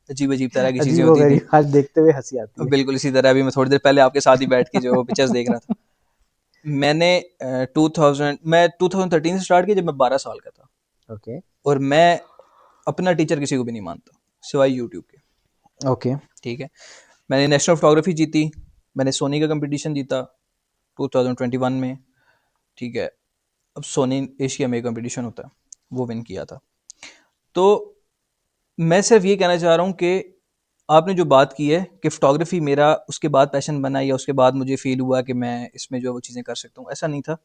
अजीब अजीब तरह की चीज़ें अजीब व होती थी। गरीब, आज देखते हुए हंसी आती है। बिल्कुल इसी तरह अभी मैं थोड़ी देर पहले आपके साथ ही बैठ के जो पिक्चर्स देख रहा था। मैंने 2000 मैं 2013 से स्टार्ट किया जब मैं 12 साल का था। ओके और मैं अपना टीचर किसी को भी नहीं मानता सिवाय यूट्यूब के। ओके। ठीक है, मैंने नेशनल फोटोग्राफी जीती, मैंने सोनी का कंपटीशन जीता 2021 में। ठीक है, अब सोनी एशिया में कंपटीशन होता है, वो विन किया था। तो मैं सिर्फ ये कहना चाह रहा हूँ कि आपने जो बात की है कि फोटोग्राफी मेरा उसके बाद पैशन बना या उसके बाद मुझे फील हुआ कि मैं इसमें जो है वो चीज़ें कर सकता हूँ, ऐसा नहीं था।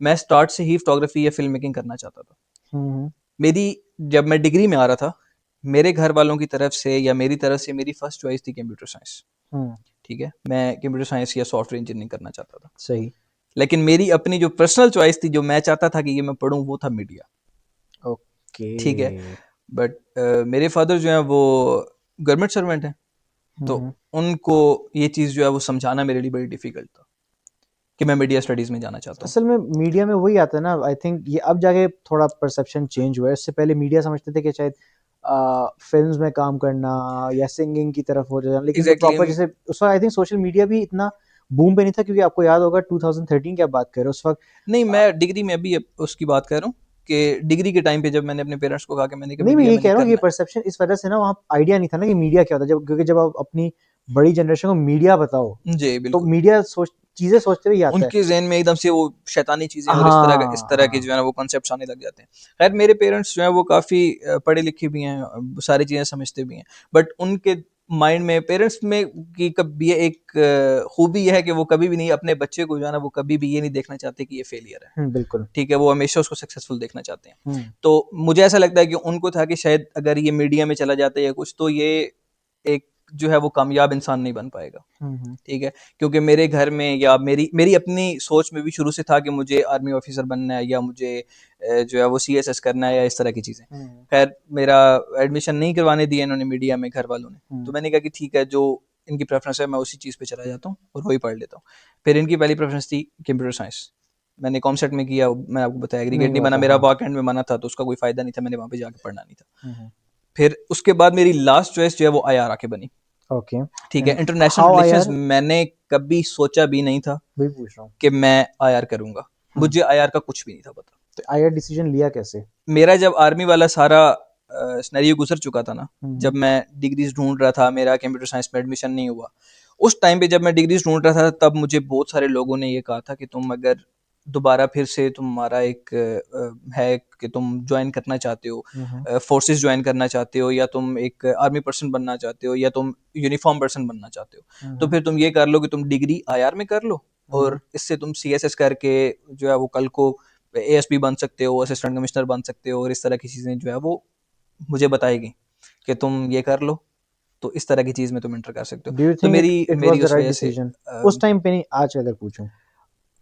मैं स्टार्ट से ही फोटोग्राफी या फिल्म मेकिंग करना चाहता था। हम्म मेरी जब मैं डिग्री में आ रहा था, मेरे घर वालों की तरफ से या मेरी तरफ से मेरी फर्स्ट चॉइस थी कंप्यूटर साइंस। हम्म। ठीक है, मैं कंप्यूटर साइंस या सॉफ्टवेयर इंजीनियरिंग करना चाहता था। सही। लेकिन मेरी अपनी जो पर्सनल चॉइस थी, जो मैं चाहता था कि ये मैं पढ़ूँ, वो था मीडिया। ओके। ठीक है, बट मेरे फादर जो हैं वो गवर्नमेंट सर्वेंट हैं, तो हम्म। उनको ये चीज़ जो है वो समझाना मेरे लिए बड़ी डिफिकल्ट था कि मैं मीडिया स्टडीज़ में जाना चाहता हूँ। असल में मीडिया में वही आता है ना, आई थिंक ये अब जाके थोड़ा परसेप्शन चेंज हुआ है। इससे पहले मीडिया समझते थे कि शायद फिल्म्स में काम करना या सिंगिंग की तरफ हो जाना, लेकिन तो एग्जैक्टली प्रॉपर exactly, जैसे उस वक्त आई थिंक सोशल मीडिया भी इतना बूम पे नहीं था, क्योंकि आपको याद होगा 2013 की आप बात कर रहे हो उस वक्त। नहीं मैं डिग्री में अभी उसकी बात कर रहा हूँ कि डिग्री के टाइम पे जब मैंने अपने पेरेंट्स को कहा कि मैंने कहा नहीं, मैं मीडिया ये मैंने कह रहा हूँ, ये करना परसेप्शन इस वजह से ना, वहाँ आइडिया नहीं था ना कि मीडिया क्या होता है, जब क्योंकि जब आप अपनी बड़ी जनरेशन को मीडिया बताओ, है। जी तो बिल्कुल, मीडिया सोच चीजें सोचते हुए ही आता है। उनके जहन में एकदम से वो शैतानी चीज़ें और इस हाँ तरह के हाँ। जो है ना वो कॉन्सेप्ट्स आने लग जाते हैं। खैर मेरे पेरेंट्स जो हैं वो काफ़ी पढ़े लिखे भी हैं, सारी चीज़ें समझते भी हैं, बट उनके माइंड में, पेरेंट्स में कि कभी ये एक खूबी ये है कि वो कभी भी नहीं अपने बच्चे को जो है ना, वो कभी भी ये नहीं देखना चाहते कि ये फेलियर है। बिल्कुल। ठीक है, वो हमेशा उसको सक्सेसफुल देखना चाहते हैं। हम्म तो मुझे ऐसा लगता है कि उनको था कि शायद अगर ये मीडिया में चला जाता है या कुछ, तो ये एक जो है वो कामयाब इंसान नहीं बन पाएगा। हम्म ठीक है, क्योंकि मेरे घर में या मेरी मेरी अपनी सोच में भी शुरू से था कि मुझे आर्मी ऑफिसर बनना है या मुझे जो है वो सीएसएस करना है या इस तरह की चीज़ें। हम्म खैर मेरा एडमिशन नहीं करवाने दिया इन्होंने मीडिया में, घर वालों ने। तो हम्म मैंने कहा कि ठीक है, जो इनकी प्रेफरेंस है मैं उसी चीज़ पे चला जाता हूँ और वही पढ़ लेता हूँ। फिर इनकी पहली प्रेफरेंस थी कंप्यूटर साइंस। मैंने कॉमसेट में किया, मैंने आपको बताया एग्रीगेट नहीं नहीं हुआ बना, था, मेरा हाँ। बैक एंड में बना था, तो उसका कोई फायदा नहीं था, मैंने वहाँ पे जाके पढ़ना नहीं था। हम्म फिर उसके बाद मेरी लास्ट चॉइस जो है वो आईआर आके बनी। ओके। ठीक है, and international how relations IR? मैंने कभी सोचा भी नहीं था वही पूछ रहा हूँ। कि मैं आईआर करूंगा। हम्म मुझे आईआर का कुछ भी नहीं था पता। तो आईआर डिसीजन लिया कैसे? मेरा जब आर्मी वाला सारा सिनेरियो गुजर चुका था ना, हम्म जब मैं डिग्रीज ढूंढ रहा था, मेरा कंप्यूटर साइंस में एडमिशन नहीं हुआ, उस टाइम पे जब मैं डिग्रीज ढूंढ रहा था, तब मुझे बहुत सारे लोगों ने ये कहा था कि तुम अगर दोबारा फिर से तुम्हारा एक है कि तुम ज्वाइन करना चाहते हो, हम्म फोर्सेस ज्वाइन करना चाहते हो, या तुम एक आर्मी पर्सन बनना चाहते हो, या तुम यूनिफॉर्म पर्सन बनना चाहते हो, तो हम्म फिर तुम ये कर लो कि तुम डिग्री आईआर में कर लो, हम्म और इससे तुम सीएसएस करके जो है वो कल को एएसपी बन सकते हो, असिस्टेंट कमिश्नर बन सकते हो, और इस तरह की चीज़ें जो है वो मुझे बताएगी कि तुम ये कर लो, तो इस तरह की चीज़ में तुम इंटर कर सकते हो। डू यू तो थिंक इट मेरी इट वाज मेरी द उस राइट वजह से डिसीजन? उस टाइम पे नहीं, आज अगर पूछूं।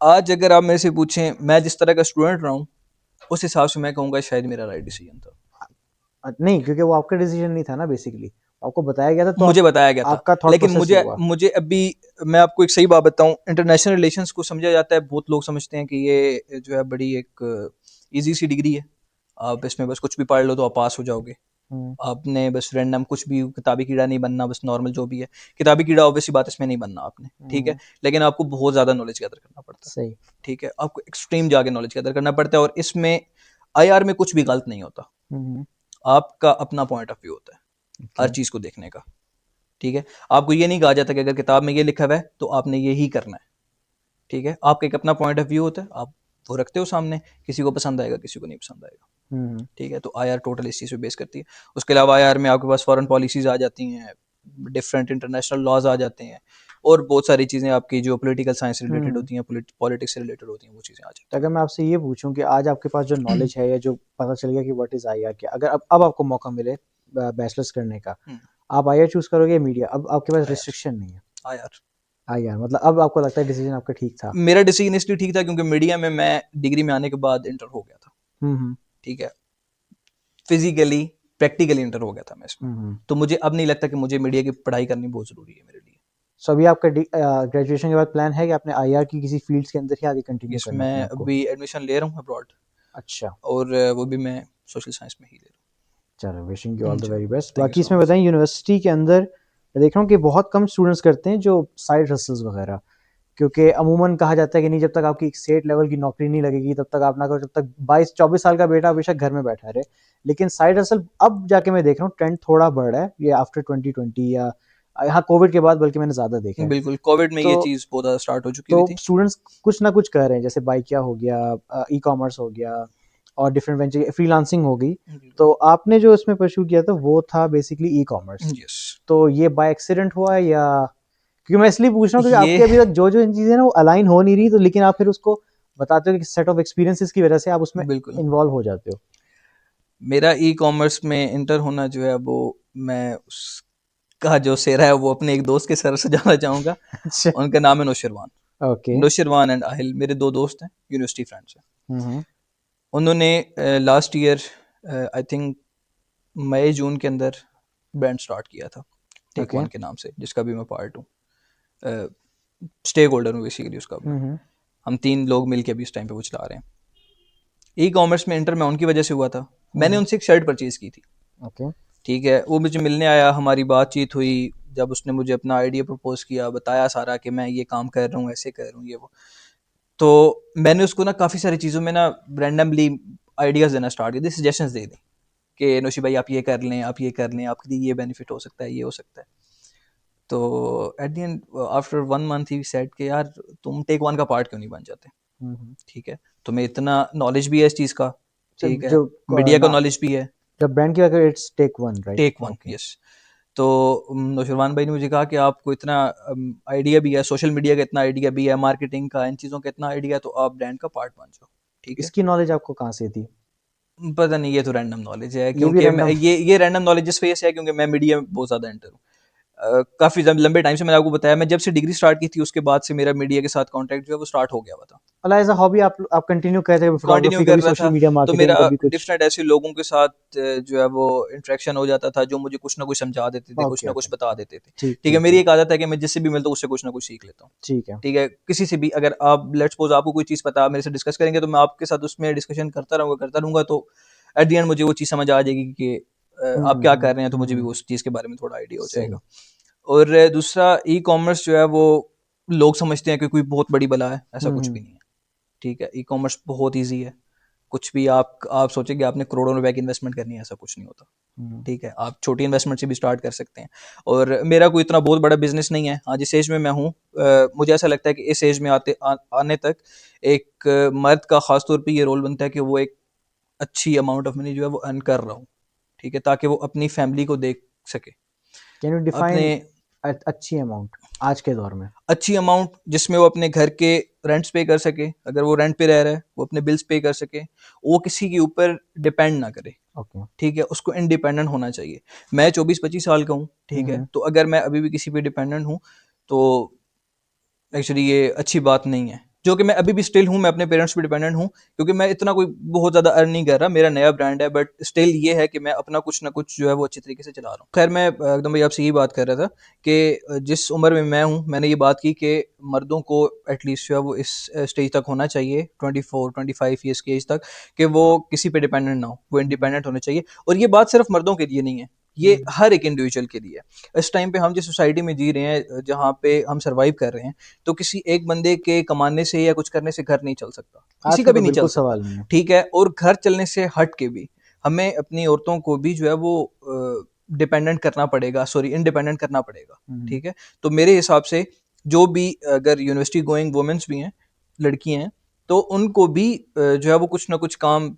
आज अगर आप मेरे से पूछें, मैं जिस तरह का स्टूडेंट रहा हूँ, उस हिसाब से मैं कहूँगा शायद मेरा राइट डिसीजन था। नहीं, क्योंकि वो आपका डिसीजन नहीं था ना बेसिकली, आपको बताया गया था तो मुझे बताया गया था, आपका थॉट लेकिन प्रोसेस ये मुझे हुआ। मुझे अभी, मैं आपको एक सही बात बताऊं, इंटरनेशनल रिलेशंस को समझा जाता है, बहुत लोग समझते हैं कि ये जो है बड़ी एक इजी सी डिग्री है, आप इसमें बस कुछ भी पढ़ लो तो आप पास हो जाओगे, हम्म आपने बस रैंडम कुछ भी किताबी कीड़ा नहीं बनना, बस नॉर्मल जो भी है, किताबी कीड़ा ऑब्वियसली बात इसमें नहीं बनना आपने। ठीक है, हम्म, लेकिन आपको बहुत ज़्यादा नॉलेज गैदर करना पड़ता है। सही। ठीक है, आपको एक्सट्रीम जाके नॉलेज गैदर करना पड़ता है, और इसमें आईआर में कुछ भी गलत नहीं होता, हम्म आपका अपना पॉइंट ऑफ व्यू होता है ओके। हर चीज़ को देखने का। ठीक है, आपको ये नहीं कहा जाता कि अगर किताब में ये लिखा हुआ है तो आपने ये ही करना है। ठीक है, आपका एक अपना पॉइंट ऑफ व्यू होता है, आप वो रखते हो सामने, किसी को पसंद आएगा, किसी को नहीं पसंद आएगा। हम्म ठीक है, तो आईआर टोटल इस चीज़ पे बेस करती है। उसके अलावा आईआर में आपके पास फॉरेन पॉलिसीज आ जाती हैं, डिफरेंट इंटरनेशनल लॉज आ जाते हैं, और बहुत सारी चीज़ें आपकी जो पॉलिटिकल साइंस से रिलेटेड हम्म होती हैं, पॉलिटिक्स से रिलेटेड होती हैं, वो चीज़ें आ तो जाती अगर मैं आपसे ये पूछूं कि आज आपके पास जो हैं। नॉलेज है या जो पता चल गया कि व्हाट इज आईआर, क्या अगर अब आपको मौका मिले बैचलर्स करने का, आप आईआर चूज करोगे या मीडिया? अब आपके पास आईआर, रिस्ट्रिक्शन नहीं है। आईआर। आईआर मतलब अब आपको लगता है डिसीजन आपका ठीक था? मेरा डिसीजन इसलिए ठीक था क्योंकि मीडिया में मैं डिग्री में आने के बाद इंटर हो गया था। हम्म ठीक है, फिजिकली प्रैक्टिकली इंटर हो गया था मैं इसमें। हम्म तो मुझे अब नहीं लगता कि मुझे मीडिया की पढ़ाई करनी बहुत ज़रूरी है मेरे लिए। सो अभी आपका ग्रेजुएशन के बाद प्लान है कि आपने आईआर की किसी फील्ड्स के अंदर ही आगे कंटिन्यू यस, करना है मैं अपने आप को? अभी एडमिशन ले रहा हूँ अब्रॉड, अच्छा। और वो भी मैं सोशल साइंस में ही ले चलो, विशिंग यू रहा ऑल हूँ। द जी, वेरी बेस्ट। थैंक यू बाकी सो इसमें मच। बताएं, यूनिवर्सिटी के अंदर मैं देख रहा हूँ कि बहुत कम स्टूडेंट्स करते हैं जो साइड हसल्स वगैरह, क्योंकि अमूमन कहा जाता है कि नहीं, जब तक आपकी एक सेट लेवल की नौकरी नहीं लगेगी तब तक आप ना करो, जब तक 22-24 साल का बेटा बेशक घर में बैठा रहे। लेकिन साइड हसल अब जाके मैं देख रहा हूँ ट्रेंड थोड़ा बढ़ रहा है, ये आफ्टर 2020 या यहाँ कोविड के बाद बल्कि मैंने ज़्यादा देखा है। बिल्कुल, कोविड में तो ये चीज़ बहुत ज़्यादा स्टार्ट हो चुकी तो हुई थी। स्टूडेंट्स कुछ ना कुछ कर रहे हैं, जैसे बाइकिया हो गया, ई कॉमर्स हो गया, और डिफरेंट वेंचर फ्रीलांसिंग हो गई। बिल्कुल। तो आपने जो इसमें परस्यू किया था वो था बेसिकली ई कॉमर्स। यस। तो ये बाय एक्सीडेंट हुआ है या? क्योंकि मैं इसलिए पूछ रहा हूँ क्योंकि ये आपके अभी तक जो जो इन चीज़ें ना वो अलाइन हो नहीं रही, तो लेकिन आप फिर उसको बताते हो कि सेट ऑफ एक्सपीरियंसेस की वजह से आप उसमें बिल्कुल, इन्वॉल्व हो जाते हो। मेरा ई कॉमर्स में इंटर होना जो है वो, मैं उसका जो सेहरा है वो अपने एक दोस्त के सर से जाना चाहूँगा। अच्छा। उनका नाम है नौशरवान। ओके। नौशरवान एंड आहिल मेरे दो दोस्त हैं, यूनिवर्सिटी फ्रेंड्स हैं। हम्म उन्होंने लास्ट ईयर आई थिंक मई जून के अंदर ब्रांड स्टार्ट किया था, टेक ओके। वन के नाम से, जिसका भी मैं पार्ट हूँ, स्टेक होल्डर हूँ बेसिकली उसका भी मैं। हम्म हम 3 लोग मिलके अभी इस टाइम पे वो चला रहे हैं। ई कॉमर्स में इंटर मैं उनकी वजह से हुआ था। मैंने हम्म उनसे एक शर्ट परचेज की थी। ओके। ठीक है, वो मुझे मिलने आया, हमारी बातचीत हुई, जब उसने मुझे अपना आइडिया प्रपोज किया, बताया सारा कि मैं ये काम कर रहा हूँ, ऐसे कर रहा हूँ, ये वो, तो मैंने उसको ना काफ़ी सारी चीज़ों में ना रैंडमली आइडियाज़ देना स्टार्ट किया, सजेशंस दे दी कि नौशी भाई आप ये कर लें, आप ये कर लें, आपके लिए ये बेनिफिट हो सकता है, ये हो सकता है। तो at the end after 1 month he said कि यार तुम टेक वन का पार्ट क्यों नहीं बन जाते। हम्म ठीक है, तुम्हें इतना नॉलेज भी है इस चीज़ का, जब ठीक है, जो मीडिया का ना नॉलेज भी है। जब ब्रांड की अगर it's take one, right? Take one, okay. Yes. तो नौशरवान भाई ने मुझे कहा कि आपको इतना आइडिया भी है, सोशल मीडिया का इतना आइडिया भी है, मार्केटिंग का, इन चीज़ों का इतना आइडिया है, तो आप ब्रांड का पार्ट बन जाओ। ठीक है। इसकी नॉलेज आपको कहाँ से थी? पता नहीं, ये तो रैंडम नॉलेज है, ये भी क्योंकि रैंडम? ये रैंडम नॉलेज इस वजह से है क्योंकि मैं मीडिया में बहुत ज़्यादा एंटर हूँ। काफ़ी लंबे टाइम से, मैंने आपको बताया, मैं जब से डिग्री स्टार्ट की थी उसके बाद से मेरा मीडिया के साथ कॉन्टैक्ट जो है वो स्टार्ट हो गया हुआ था। मतलब एज अ हॉबी आप कंटिन्यू करते थे कंटिन्यू फोटोग्राफी, कर कभी रहा सोशल था, मीडिया तो मेरा मार्केटिंग, कभी कुछ? डिफरेंट ऐसे लोगों के साथ जो है वो इंटरेक्शन हो जाता था, जो मुझे कुछ ना कुछ समझा देते थे, कुछ ओके ना ओके। कुछ बता देते थे। ठीक ठीक है, ठीक मेरी ठीक। एक आदत है कि मैं जिससे भी मिलता हूँ उससे कुछ ना कुछ सीख लेता हूँ। ठीक है। ठीक है, किसी से भी अगर आप लेट्स सपोज आपको कोई चीज़ पता, आप मेरे से डिस्कस करेंगे, तो मैं आपके साथ उसमें डिस्कशन करता रहूंगा, तो एट द एंड मुझे वो चीज़ समझ आ जाएगी कि आप क्या कर रहे हैं, तो मुझे भी हम्म। उस चीज़ के बारे में थोड़ा आइडिया हो सही। जाएगा। और दूसरा, ई कॉमर्स जो है वो लोग समझते हैं कि कोई बहुत बड़ी बला है, ऐसा कुछ हम्म। भी नहीं है। ठीक है, ई कॉमर्स बहुत ईजी है। कुछ भी आप सोचेंगे आपने करोड़ों रुपए की इन्वेस्टमेंट करनी है, ऐसा कुछ नहीं होता। हम्म। ठीक है, आप छोटी इन्वेस्टमेंट से भी स्टार्ट कर सकते हैं। और मेरा कोई इतना बहुत बड़ा बिजनेस नहीं है। हाँ, जिस एज में मैं हूँ, मुझे ऐसा लगता है कि इस एज में आने तक एक मर्द का खास तौर पे ये रोल बनता है कि वो एक अच्छी अमाउंट ऑफ मनी जो है वो अर्न कर रहा हूँ। ठीक है, ताकि वो अपनी फैमिली को देख सके। कैन यू अपने डिफाइन अच्छी अमाउंट आज के दौर में? अच्छी अमाउंट जिसमें वो अपने घर के रेंट्स पे कर सके, अगर वो रेंट पे रह रहा है वो अपने बिल्स पे कर सके, वो किसी के ऊपर डिपेंड ना करे। ओके। ठीक है, उसको इंडिपेंडेंट होना चाहिए। मैं 24-25 साल का हूँ। ठीक है, हम्म। तो अगर मैं अभी भी किसी पे डिपेंडेंट हूँ, तो एक्चुअली ये अच्छी बात नहीं है। जो कि मैं अभी भी स्टिल हूँ, मैं अपने पेरेंट्स पे डिपेंडेंट हूँ, क्योंकि मैं इतना कोई बहुत ज़्यादा अर्न नहीं कर रहा, मेरा नया ब्रांड है, बट स्टिल ये है कि मैं अपना कुछ ना कुछ जो है वो अच्छी तरीके से चला रहा हूँ। खैर, मैं एकदम भाई आपसे यही बात कर रहा था कि जिस उम्र में मैं हूँ, मैंने ये बात की कि मर्दों को एटलीस्ट जो है वो इस स्टेज तक होना चाहिए, 24-25 ईयर्स की एज तक, कि वो किसी पे डिपेंडेंट ना हो, वो हम्म। इंडिपेंडेंट होने चाहिए। और ये बात सिर्फ मर्दों के लिए नहीं है, ये हम्म। हर एक इंडिविजुअल के लिए है। इस टाइम पे हम जिस सोसाइटी में जी रहे हैं, जहाँ पे हम सरवाइव कर रहे हैं, तो किसी एक बंदे के कमाने से या कुछ करने से घर नहीं चल सकता, किसी का आजकल भी तो नहीं चल बिल्कुल सकता। सवाल नहीं है। ठीक है, और घर चलने से हट के भी हमें अपनी औरतों को भी जो है वो डिपेंडेंट करना पड़ेगा, सॉरी इंडिपेंडेंट करना पड़ेगा। हम्म। ठीक है, तो मेरे हिसाब से जो भी अगर यूनिवर्सिटी गोइंग वुमेन्स भी हैं, लड़कियां हैं, तो उनको भी जो है वो कुछ ना कुछ काम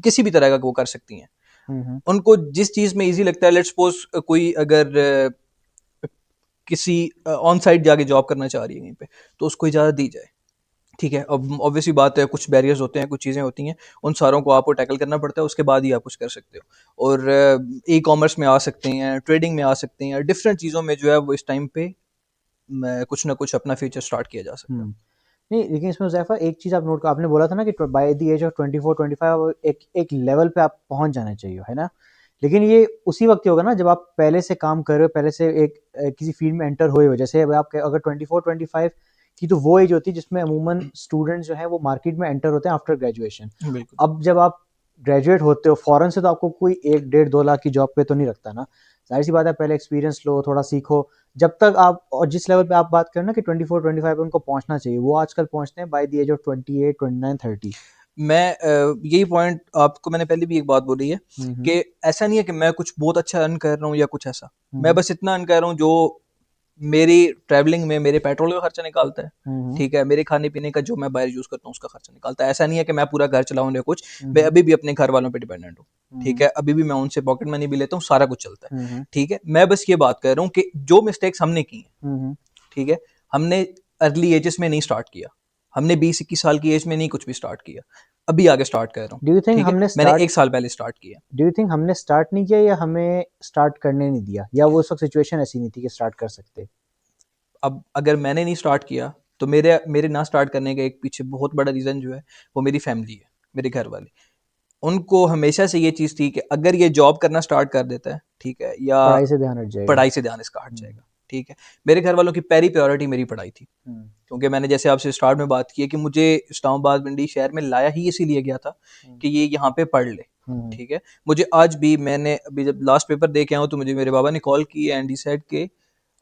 किसी भी तरह का वो कर सकती हैं। हम्म। उनको जिस चीज़ में इजी लगता है, लेट्स सपोज कोई अगर किसी ऑन साइट जाके जॉब करना चाह रही है कहीं पे, तो उसको इजाज़त दी जाए। ठीक है, अब ऑब्वियसली बात है, कुछ बैरियर्स होते हैं, कुछ चीज़ें होती हैं, उन सारों को आपको टैकल करना पड़ता है, उसके बाद ही आप कुछ कर सकते हो। और ई कॉमर्स में आ सकते हैं, ट्रेडिंग में आ सकते हैं, डिफरेंट चीज़ों में जो है वो इस टाइम पे कुछ ना कुछ अपना फ्यूचर स्टार्ट किया जा सकता है। हम्म। नहीं, लेकिन इसमें ज़ैफ़ा एक चीज़ आप नोट कर, आपने बोला था ना कि बाय द एज ऑफ 24-25 एक एक लेवल पे आप पहुंच जाना चाहिए, है ना? लेकिन ये उसी वक्त ही होगा ना जब आप पहले से काम कर रहे हो, पहले से एक किसी फील्ड में एंटर हुए हो। जैसे अब आप अगर 24-25 की, तो वो एज होती है जिसमें अमूमन स्टूडेंट्स जो हैं वो मार्केट में एंटर होते हैं आफ्टर ग्रेजुएशन। बिल्कुल। अब जब आप ग्रेजुएट होते हो फौरन से, तो आपको कोई 1 डेढ़ 2 लाख की जॉब पे तो नहीं रखता ना। ज़ाहिर सी बात है, पहले एक्सपीरियंस लो, थोड़ा सीखो। जब तक आप, और जिस लेवल पे आप बात करें ना कि 24-25 पे उनको पहुंचना चाहिए, वो आजकल पहुंचते हैं बाय द एज ऑफ 28, 29, 30। मैं यही पॉइंट आपको मैंने पहले भी एक बात बोली है हम्म। कि ऐसा नहीं है कि मैं कुछ बहुत अच्छा अर्न कर रहा हूँ या कुछ ऐसा। मैं हम्म। बस इतना अर्न कर रहा हूँ जो मेरी ट्रैवलिंग में मेरे पेट्रोल का खर्चा निकालता है। हम्म। ठीक है, मेरे खाने पीने का जो मैं बाहर यूज़ करता हूँ उसका खर्चा निकालता है। ऐसा नहीं है कि मैं पूरा घर चलाऊँ या कुछ। मैं हम्म। अभी भी अपने घर वालों पे डिपेंडेंट हूँ। ठीक हम्म। है, अभी भी मैं उनसे पॉकेट मनी भी लेता हूँ, सारा कुछ चलता है। हम्म। ठीक है, मैं बस ये बात कर रहा हूँ कि जो मिस्टेक्स हमने की हैं, हम्म। ठीक है, हमने अर्ली एजेस में नहीं स्टार्ट किया, हमने 20-21 साल की एज में नहीं कुछ भी स्टार्ट किया, अभी आगे स्टार्ट कर रहा हूँ। डू यू थिंक ठीक है, हमने मैंने स्टार्ट 1 साल पहले स्टार्ट किया। डू यू थिंक हमने स्टार्ट नहीं किया, या हमें स्टार्ट करने नहीं दिया, या वो सब सिचुएशन ऐसी नहीं थी कि स्टार्ट कर सकते? अब अगर मैंने नहीं स्टार्ट किया, तो मेरे मेरे ना स्टार्ट करने का एक पीछे बहुत बड़ा रीज़न जो है वो मेरी फैमिली है, मेरे घर वाले। उनको हमेशा से ये चीज़ थी कि अगर ये जॉब करना स्टार्ट कर देता है, ठीक है, या पढ़ाई से ध्यान हट जाएगा। पढ़ाई से ध्यान इसका हट हम्म। जाएगा। ठीक है, मेरे घर वालों की पहली प्रायोरिटी मेरी पढ़ाई थी। हम्म। क्योंकि मैंने जैसे आपसे स्टार्ट में बात की है कि मुझे इस्लामाबाद मंडी शहर में लाया ही इसीलिए गया था हम्म। कि ये यहाँ पे पढ़ ले। हम्म। ठीक है, मुझे आज भी, मैंने अभी जब लास्ट पेपर दे के आया हूँ, तो मुझे मेरे बाबा ने कॉल की एंड ही सेड के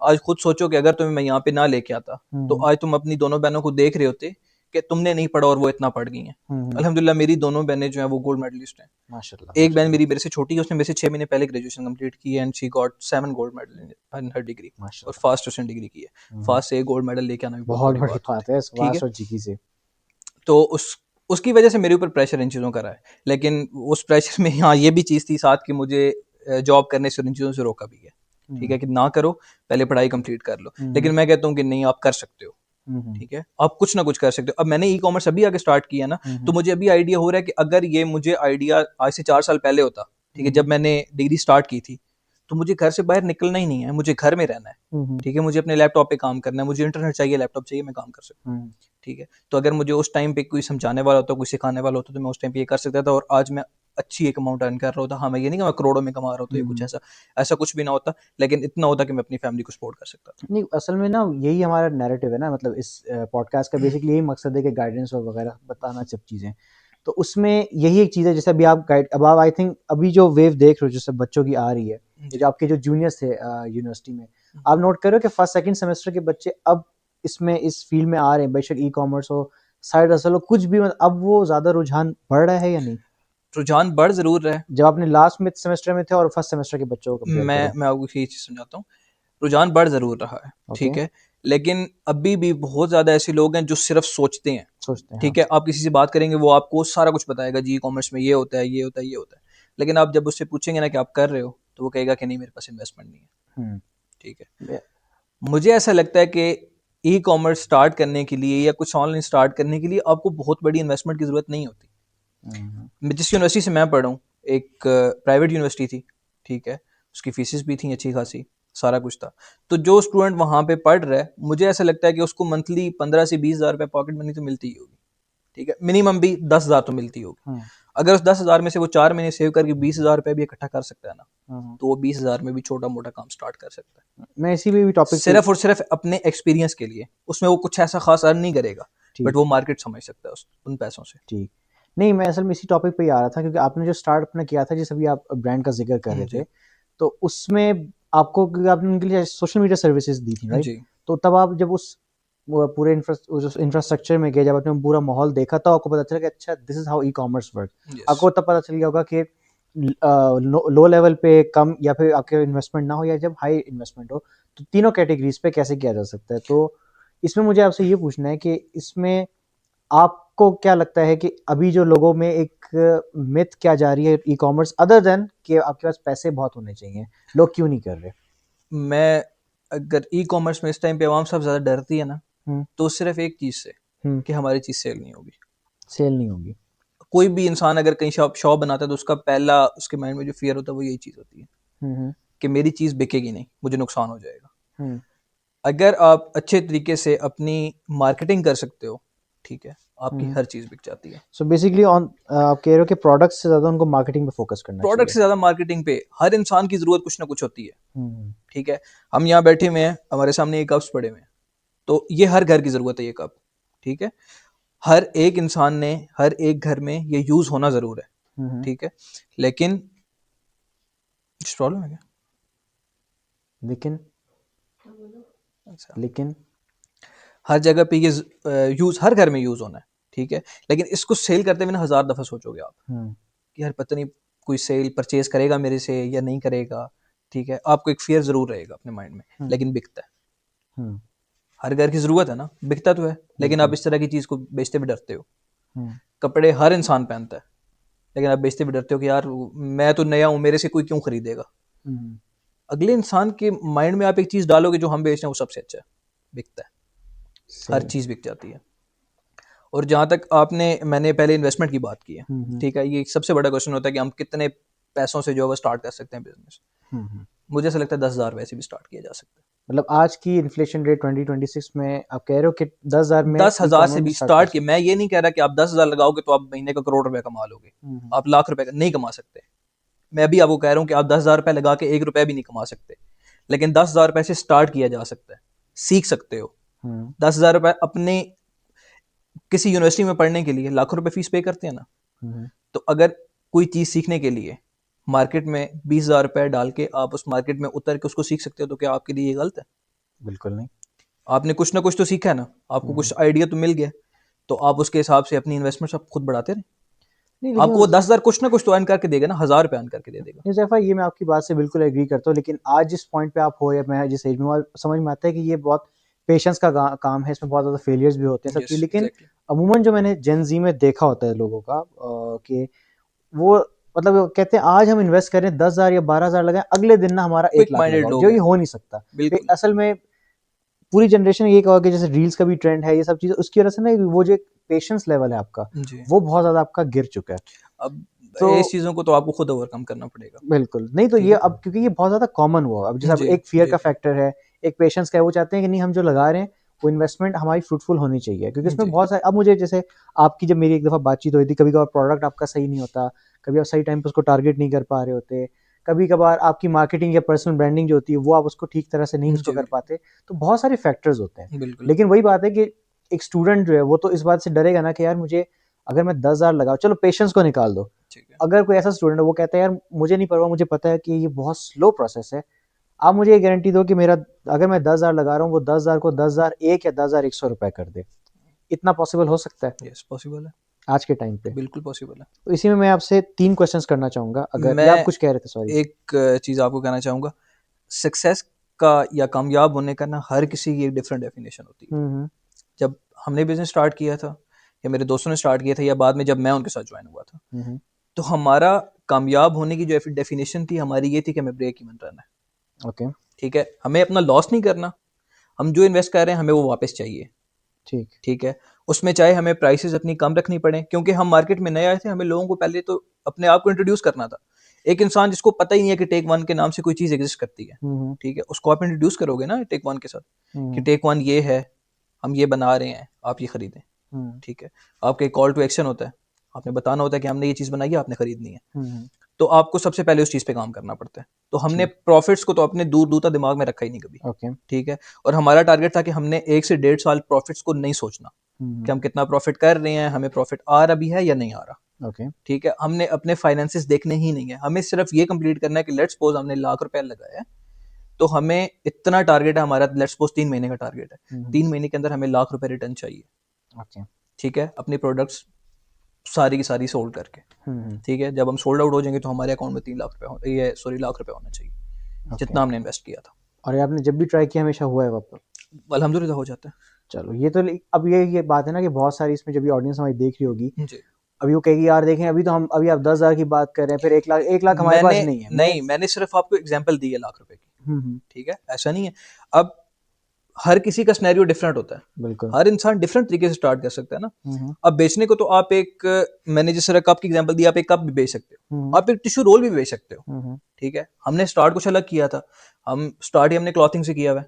आज खुद सोचो कि अगर तुम्हें मैं यहाँ पे ना लेके आता, तो हम्म। आज तुम अपनी दोनों बहनों को देख रहे होते कि तुमने नहीं पढ़ा और वो इतना पढ़ गई हैं। हम्म। अल्हम्दुलिल्लाह मेरी दोनों बहनें जो हैं वो गोल्ड मेडलिस्ट हैं। माशाल्लाह एक बहन माशाल्लाह। मेरी मेरे से छोटी है, उसने मेरे से 6 महीने पहले ग्रेजुएशन कंप्लीट की है and she got 7 gold medal in her degree. और माशाल्लाह। फास्ट उसने डिग्री की है। हम्म। फास्ट से एक गोल्ड मेडल लेके आना भी बहुत बहुत बड़ी बड़ी बात होती बात है। है, ठीक है, सुभाष और जीकी से। तो उसकी वजह से मेरे ऊपर प्रेशर इन चीज़ों का रहा है। लेकिन उस प्रेशर में हाँ ये भी चीज़ थी साथ कि मुझे जॉब करने से इन चीज़ों से रोका भी है। ठीक है, कि ना करो, पहले पढ़ाई कंप्लीट कर लो। लेकिन मैं कहता हूँ कि नहीं, आप कर सकते हो, ठीक है, आप कुछ ना कुछ कर सकते हो। अब मैंने ई कॉमर्स अभी आगे स्टार्ट किया ना, तो मुझे अभी आइडिया हो रहा है कि अगर ये मुझे आइडिया आज से 4 साल पहले होता, ठीक है, जब मैंने डिग्री स्टार्ट की थी, तो मुझे घर से बाहर निकलना ही नहीं है, मुझे घर में रहना है, ठीक है, मुझे अपने लैपटॉप पे काम करना है, मुझे इंटरनेट चाहिए, लैपटॉप चाहिए, मैं काम कर सकता हूँ, ठीक है। तो अगर मुझे उस टाइम पे कोई समझाने वाला होता, कोई सिखाने वाला होता, तो मैं उस टाइम पे ये कर सकता था, और आज मैं अच्छी एक अमाउंट अर्न कर रहा होता। हाँ, मैं ये नहीं कि मैं करोड़ों में कमा रहा होता या कुछ ऐसा, ऐसा कुछ भी ना होता, लेकिन इतना होता कि मैं अपनी फैमिली को सपोर्ट कर सकता था। नहीं, असल में ना यही हमारा नैरेटिव है ना, मतलब इस पॉडकास्ट का बेसिकली यही मकसद है कि गाइडेंस और वगैरह बताना सब चीज़ें। तो उसमें यही एक चीज़ है, जैसे अभी आप गाइड, अब आप आई थिंक अभी जो वेव देख रहे हो जो सब बच्चों की आ रही है, जी। जो आपके जो जूनियर्स थे यूनिवर्सिटी में, आप नोट करो कि फर्स्ट सेकंड सेमेस्टर के बच्चे अब इसमें इस फील्ड में आ रहे हैं, बेशक ई कॉमर्स हो, साइड हसल हो, कुछ भी, मतलब अब वो ज़्यादा रुझान बढ़ रहा है या नहीं, रुझान बढ़ जरूर रहा है। जब आपने लास्ट में सेमेस्टर में थे और फर्स्ट सेमेस्टर के बच्चों को कंपेयर करो? मैं आपको ये चीज़ समझाता हूँ, रुझान बढ़ ज़रूर रहा है, ओके, ठीक है? लेकिन अभी भी बहुत ज़्यादा ऐसे लोग हैं जो सिर्फ़ सोचते हैं, सोचते हैं, हाँ। ठीक है? आप किसी से बात करेंगे, वो आपको सारा कुछ बताएगा, जी ई-कॉमर्स में ये होता है, ये होता है, ये होता है। लेकिन आप जब उससे पूछेंगे ना कि आप कर रहे हो, तो वो कहेगा कि नहीं, मेरे पास इन्वेस्टमेंट नहीं है, हम्म। ठीक है? मुझे ऐसा लगता है कि ई-कॉमर्स स्टार्ट करने के लिए या कुछ ऑनलाइन स्टार्ट करने के लिए आपको बहुत बड़ी इन्वेस्टमेंट की ज़रूरत नहीं होती। हम्म। मैं जिस यूनिवर्सिटी से मैं पढ़ा हूँ, एक प्राइवेट यूनिवर्सिटी थी, ठीक है? उसकी फीसेस भी थी अच्छी खासी, सारा कुछ था। तो जो स्टूडेंट वहाँ पे पढ़ रहा है, मुझे ऐसा लगता है कि उसको मंथली 15 से 20 हज़ार रुपये पॉकेट मनी तो मिलती ही होगी, ठीक है? मिनिमम भी 10 हज़ार तो मिलती होगी। हम्म। अगर उस 10 हज़ार में से वो 4 महीने सेव करके 20 हज़ार रुपये भी इकट्ठा कर सकता है ना, हम्म। तो वो 20 हज़ार में भी छोटा मोटा काम स्टार्ट कर सकता है, मैं इसी भी टॉपिक पे, सिर्फ और सिर्फ अपने एक्सपीरियंस के लिए। उसमें वो कुछ ऐसा खास अर्न नहीं करेगा, बट ठीक, वो मार्केट समझ सकता है उन पैसों से। ठीक। नहीं, मैं असल में इसी टॉपिक पे ही आ रहा था, क्योंकि आपने जो स्टार्ट अपना किया था, जैसे अभी आप ब्रांड का ज़िक्र कर रहे जी। थे, तो उसमें आपको, क्योंकि आपने उनके लिए सोशल मीडिया सर्विसेज़ दी थी, राइट? जी। तो तब आप जब उस वो पूरे इंफ्रास्ट्रक्चर में गए, जब आपने पूरा माहौल देखा, तो आपको पता चला कि अच्छा, this is how e-commerce work. Yes. आपको तब पता चल गया होगा कि लो लेवल पे कम, या फिर आपके इन्वेस्टमेंट ना हो, या जब हाई इन्वेस्टमेंट हो, तो तीनों कैटेगरीज़ पे कैसे किया जा सकता है। तो इसमें मुझे आपसे ये पूछना है कि इसमें आपको क्या लगता है कि अभी जो लोगों में एक मिथ क्या जा रही है ई कॉमर्स, अदर देन कि आपके पास पैसे बहुत होने चाहिए, लोग क्यों नहीं कर रहे? मैं अगर ई कॉमर्स में इस टाइम पे आवाम सबसे ज़्यादा डरती है ना, हम्म। तो सिर्फ एक चीज़ से, हम्म। कि हमारी चीज़ सेल नहीं होगी। सेल नहीं होगी। कोई भी इंसान अगर कहीं शॉप शॉप बनाता है, तो उसका पहला उसके माइंड में जो फियर होता है वो यही चीज़ होती है हम्म। कि मेरी चीज़ बिकेगी नहीं, मुझे नुकसान हो जाएगा। हम्म। अगर आप अच्छे तरीके से अपनी मार्केटिंग कर सकते हो, ठीक है, आपकी हम्म। हर चीज़ बिक जाती है। सो बेसिकली ऑन, आप कह रहे हो कि प्रोडक्ट्स से ज़्यादा उनको मार्केटिंग पे फोकस करना प्रोडक्ट चाहिए। से ज़्यादा मार्केटिंग पे, हर इंसान की ज़रूरत कुछ ना कुछ होती है, हम्म। ठीक है? हम यहाँ बैठे हुए हैं, हमारे सामने ये कप्स पड़े हुए हैं, तो ये हर घर की ज़रूरत है ये कप, ठीक है? हर एक इंसान ने हर एक घर में ये यूज़ होना ज़रूर है, हम्म। ठीक है? लेकिन कुछ प्रॉब्लम है क्या? लेकिन, अच्छा। लेकिन, हर जगह पे ये यूज़ हर घर में यूज़ होना है, ठीक है? लेकिन इसको सेल करते हुए ना हज़ार दफ़ा सोचोगे आप हम्म। कि यार पता नहीं कोई सेल परचेज़ करेगा मेरे से या नहीं करेगा, ठीक है? आपको एक फ़ियर ज़रूर रहेगा अपने माइंड में, हम्म। लेकिन बिकता है। हम्म। हर घर की ज़रूरत है ना, बिकता तो है, लेकिन आप बिल्कुल। इस तरह की चीज़ को बेचते भी डरते हो। हम्म। कपड़े हर इंसान पहनता है, लेकिन आप बेचते भी डरते हो कि यार मैं तो नया हूँ, मेरे से कोई क्यों खरीदेगा? हम्म। अगले इंसान के माइंड में आप एक चीज़ डालोगे जो हम बेच रहे हैं वो सबसे अच्छा है, बिकता है, हर सही। चीज़ बिक जाती है। और जहाँ तक मैंने पहले इन्वेस्टमेंट की बात की है, हम्म। ठीक है, ये सबसे बड़ा क्वेश्चन होता है कि हम कितने पैसों से जो है वो स्टार्ट कर सकते हैं बिजनेस। हम्म। मुझे ऐसा लगता है 10 हज़ार वैसे भी स्टार्ट किया जा सकता मतलब आज की इन्फ्लेशन रेट 2026 में आप कह रहे हो कि 10,000 है। में दस ई हज़ार से कॉमर्स भी स्टार्ट कर स्टार्ट किया, सकते मैं ये नहीं कह रहा कि आप 10 हज़ार लगाओगे तो आप महीने का करोड़ रुपए कमा लोगे, हैं? आप लाख रुपए का नहीं कमा सकते। मैं भी आपको कह रहा हूँ कि आप 10 हज़ार रुपए लगा के 1 रुपया भी नहीं कमा सकते, लेकिन 10 हज़ार रुपए से स्टार्ट किया जा सकता है, सीख सकते हो। हम्म। 10 हज़ार रुपए अपने किसी यूनिवर्सिटी में पढ़ने के लिए लाखों रुपए फीस पे करते हैं ना, हम्म। तो अगर कोई चीज़ सीखने के लिए मार्केट में 20 हज़ार रुपए डाल के आप उस मार्केट में उतर के उसको सीख सकते हो, तो क्या आपके लिए ये गलत है? बिल्कुल नहीं। आपने कुछ ना कुछ तो सीखा है ना, आपको हम्म। कुछ आइडिया तो मिल गया, तो आप उसके हिसाब से अपनी इन्वेस्टमेंट आप खुद बढ़ाते रहे। नहीं, आपको वो लेकिन 10 हज़ार कुछ ना कुछ तो अर्न करके देगा ना, 1000 रुपये अर्न करके दे देगा। यूसुफ़ा, ये मैं आपकी बात से बिल्कुल एग्री करता हूँ, लेकिन आज जिस पॉइंट पे आप हो, या मैं जिस एज में हूँ, समझ में आता है कि ये बहुत पेशेंस का काम है, इसमें बहुत ज़्यादा फेलियर्स भी होते हैं, सब यस, चीज़। लेकिन एग्जैक्टली। अमूमन जो मैंने जेन ज़ी में देखा होता है लोगों का, कि वो मतलब वो कहते हैं आज हम इन्वेस्ट करें 10,000 या 12,000 लगाएं, अगले दिन ना हमारा क्विक 1 लाख माइंडेड लगाओ, लोग जो हैं, ये हो नहीं सकता। तो बिल्कुल। असल में पूरी जनरेशन ये कहोगे जैसे रील्स का भी ट्रेंड है, ये सब चीजें उसकी वजह से ना वो जो पेशेंस लेवल है आपका, जी। वो बहुत ज्यादा आपका गिर चुका है। अब तो इस चीज़ों को तो आपको खुद ओवरकम करना पड़ेगा। बिल्कुल नहीं, तो ठीक ये है? अब क्योंकि ये बहुत ज्यादा कॉमन हुआ, अब जैसे अब जी, एक फियर जी, का फैक्टर है, एक पेशेंस का है, वो चाहते हैं कि नहीं हम जो लगा रहे हैं वो इन्वेस्टमेंट हमारी फ्रूटफुल होनी चाहिए, क्योंकि उसमें जी, बहुत सारे, अब मुझे जैसे आपकी जब मेरी एक दफा बातचीत हुई थी, कभी कभार प्रोडक्ट आपका सही नहीं होता, कभी आप सही टाइम पे उसको टारगेट नहीं कर पा रहे होते, कभी कभार आपकी मार्केटिंग या पर्सनल ब्रांडिंग जो होती है वो आप उसको ठीक तरह से नहीं उसको जी, कर पाते, तो बहुत सारे फैक्टर्स होते हैं। बिल्कुल। लेकिन वही बात है कि एक स्टूडेंट जो है वो तो इस बात से डरेगा ना कि यार मुझे, अगर मैं 10,000 लगाऊं, चलो पेशेंस को निकाल दो, ठीक है। अगर कोई ऐसा स्टूडेंट है वो कहता है यार मुझे नहीं परवाह, मुझे पता है कि ये बहुत स्लो प्रोसेस है, आप मुझे ये गारंटी दो कि मेरा, अगर मैं 10,000 लगा रहा हूँ वो 10,000 को 10,001 या 10,100 रुपए कर दे, इतना पॉसिबल हो सकता है यस, पॉसिबल है। आज के टाइम पे? बिल्कुल पॉसिबल है। तो इसी में मैं आपसे 3 क्वेश्चंस करना चाहूंगा, अगर, या आप मैं कुछ कह रहे थे, सॉरी। एक चीज़ आपको कहना चाहूँगा, सक्सेस का या कामयाब होने का ना हर किसी की एक डिफरेंट डेफिनेशन होती है। हम्म जब हमने बिज़नेस स्टार्ट किया था या मेरे दोस्तों ने स्टार्ट किया था या बाद में जब मैं उनके साथ ज्वाइन हुआ था, हम्म तो हमारा कामयाब होने की जो डेफिनेशन थी हमारी ये थी कि हमें ब्रेक इवन रहना है। ओके। ठीक है? हमें अपना लॉस नहीं करना, हम जो इन्वेस्ट कर रहे हैं हमें वो वापस चाहिए। ठीक। ठीक है? उसमें चाहे हमें प्राइसेज़ अपनी कम रखनी पड़े, क्योंकि हम मार्केट में नए आए थे, हमें लोगों को पहले तो अपने आप को इंट्रोड्यूस करना था। एक इंसान जिसको पता ही नहीं है कि टेक वन के नाम से कोई चीज़ एग्ज़िस्ट करती है, हम्म ठीक है? उसको आप इंट्रोड्यूस करोगे ना टेक वन के साथ, कि हम्म टेक वन ये है, हम ये बना रहे हैं, आप ये खरीदें। हम्म ठीक है? आपका एक कॉल टू एक्शन होता है, आपने बताना होता है कि हमने ये चीज़ बनाई है, आपने खरीदनी है। हम्म तो आपको सबसे पहले उस चीज़ पे काम करना पड़ता है। तो हमने ठीक। प्रॉफ़िट्स को तो अपने दूर-दूर तक दिमाग में रखा ही नहीं कभी, ओके। ठीक है? और हमारा टारगेट था कि हमने 1 से डेढ़ साल प्रॉफ़िट्स को नहीं सोचना, कि हम्म हम कितना प्रॉफ़िट कर रहे हैं, हमें प्रॉफ़िट आ रहा भी है या नहीं आ रहा, ओके। ठीक है? हमने अपने फाइनेंसेस देखने ही नहीं है, हमें सिर्फ़ ये कंप्लीट करना है कि लेट्स सपोज़ हमने लाख रुपए लगाया है, तो हमें इतना टारगेट है हमारा, लेट्स सपोज़ 3 महीने का टारगेट है, हम्म 3 महीने के अंदर हमें लाख रुपए रिटर्न चाहिए, ओके। ठीक है? अपनी प्रोडक्ट्स सारी की सारी सोल्ड करके, ठीक है? जब हम सोल्ड आउट हो जाएँगे तो हमारे अकाउंट में 3 लाख रुपए हो ये सॉरी लाख रुपए होना चाहिए, ओके। जितना हमने इन्वेस्ट किया था। और ये आपने जब भी ट्राई किया हमेशा हुआ है वापस? अल्हम्दुलिल्लाह हो जाता चलो, ये तो अब ये बात है ना कि बहुत सारी इसमें जब भी ऑडियंस हमारी देख रही होगी, है। जी। अभी वो कहेगी यार देखें, अभी तो हम, अभी आप 10,000 की बात कर रहे हैं, फिर 1 लाख, 1 लाख हमारे पास मैंने नहीं है, मैं। नहीं, मैंने सिर्फ़ आपको एग्ज़ाम्पल दी है लाख रुपए की, हम्म, ठीक है? ऐसा नहीं है। अब हर किसी का सिनेरियो डिफरेंट होता है। बिल्कुल। हर इंसान डिफरेंट तरीके से स्टार्ट कर सकता है ना। हम्म अब बेचने को तो आप एक, मैंने जिस तरह कप की एग्जांपल दी, आप एक कप भी बेच सकते हम्म हो, आप एक टिश्यू रोल भी बेच सकते हो, हम्म ठीक है? हमने स्टार्ट कुछ अलग किया था, हम स्टार्ट ही हमने क्लॉथिंग से किया हुआ है,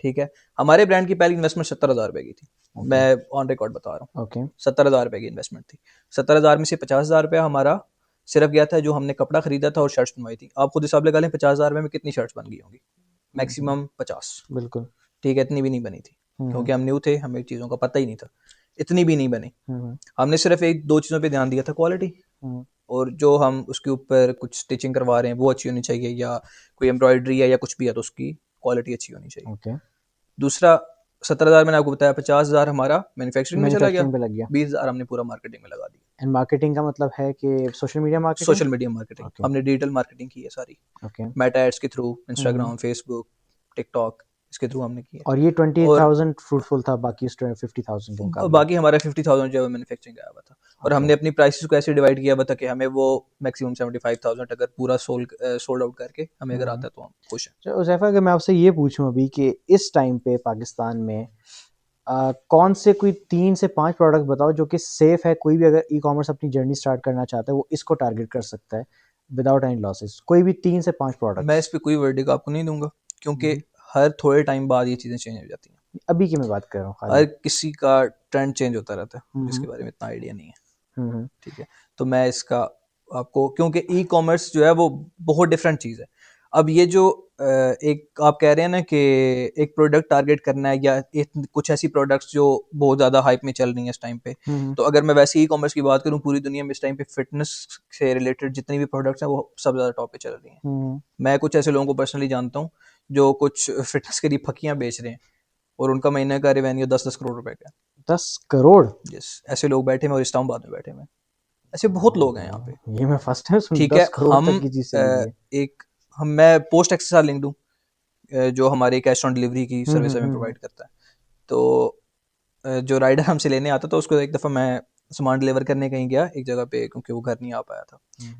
ठीक है? हमारे ब्रांड की पहली इन्वेस्टमेंट 70,000 रुपए की थी, ओके। मैं ऑन रिकॉर्ड बता रहा हूँ। ओके। 70,000 रुपए की इन्वेस्टमेंट थी। 70,000 में से 50,000 रुपया हमारा सिर्फ गया था जो हमने कपड़ा खरीदा था और शर्ट्स बनवाई थी। आप खुद हिसाब लगा लें 50,000 रुपए में कितनी शर्ट्स बन गई होंगी, हम्म, मैक्सिमम 50, बिल्कुल। ठीक है? इतनी भी नहीं बनी थी, हम्म क्योंकि हम न्यू थे, हमें चीज़ों का पता ही नहीं था, इतनी भी नहीं बनी। हम्म हमने सिर्फ एक दो चीज़ों पे ध्यान दिया था, क्वालिटी, हम्म और जो हम उसके ऊपर कुछ स्टिचिंग करवा रहे हैं वो अच्छी होनी चाहिए, या कोई एम्ब्रॉयडरी है या कुछ भी है तो उसकी क्वालिटी अच्छी होनी चाहिए। ओके। दूसरा, 70,000 मैंने आपको बताया, 50,000 हमारा मैन्युफैक्चरिंग में चला गया, मैन्युफैक्चरिंग पे लग गया। 20,000 हमने पूरा मार्केटिंग में लगा दिया। एंड मार्केटिंग का मतलब है कि social media marketing? Social media marketing, okay. हमने डिजिटल मार्केटिंग की है सारी, ओके। मेटा एड्स के थ्रू, हम्म इंस्टाग्राम, फेसबुक, टिकटॉक, इसके थ्रू हमने की है। और ये और 20,000 फ्रूटफुल था बाकी 50,000 के मुकाबले? बाकी हमारा 50,000 जो है मैन्युफैक्चरिंग का आया हुआ था, और ओके। हमने अपनी प्राइसेस को ऐसे डिवाइड किया हुआ था कि हमें वो मैक्सिमम 75,000 अगर पूरा सोल्ड आउट करके हमें अगर हम्म आता है तो हम खुश हैं। तो उज़ैफ़ा, अगर मैं आपसे ये पूछूं अभी कि इस टाइम पे पाकिस्तान में कौन से कोई 3 से 5 प्रोडक्ट बताओ जो कि सेफ है, कोई भी अगर ई कॉमर्स अपनी जर्नी स्टार्ट करना चाहता है वो इसको टारगेट कर सकता है विदाउट एनी लॉसेस, कोई भी 3 से 5 मैं प्रोडक्ट्स। इस पे कोई वर्डिक आपको नहीं दूंगा, क्योंकि हर थोड़े टाइम बाद ये चीज़ें चेंज हो जाती हैं। अभी की मैं बात कर रहा हूँ हर खाली। किसी का ट्रेंड चेंज होता रहता है, मुझे हम्म इसके बारे में इतना आइडिया नहीं है, हम्म ठीक है? तो मैं इसका आपको, क्योंकि ई कॉमर्स जो है वो बहुत डिफरेंट चीज़ है। अब ये जो एक आप कह रहे हैं ना कि एक प्रोडक्ट टारगेट करना है, या कुछ ऐसी प्रोडक्ट्स जो बहुत ज़्यादा हाइप में चल रही हैं इस टाइम पे, हम्म तो अगर मैं वैसे ई कॉमर्स की बात करूँ, पूरी दुनिया में इस टाइम पे फिटनेस से रिलेटेड जितनी भी प्रोडक्ट्स हैं वो सब ज़्यादा टॉप पे चल रही हैं। हम्म मैं कुछ ऐसे लोगों को पर्सनली जानता हूँ जो कुछ फिटनेस के लिए फकियाँ बेच रहे हैं, और उनका महीने का रेवेन्यू 10-10 करोड़ रुपए का है। 10 करोड़? यस, ऐसे लोग बैठे हैं और इस्लामाबाद में बैठे हुए हैं। ऐसे बहुत लोग हैं यहाँ पे। ये मैं फर्स्ट टाइम सुन, ठीक है, 10 करोड़ तक की चीज़ चली गई है। एक हम मैं पोस्ट एक्सेस का लिंक दूँ, जो हमारी कैश ऑन डिलीवरी की सर्विस हमें हम्म प्रोवाइड करता है। तो जो राइडर हमसे लेने आता था उसको एक दफ़ा मैं सामान डिलीवर करने कहीं गया एक जगह पे, क्योंकि वो घर नहीं आ पाया था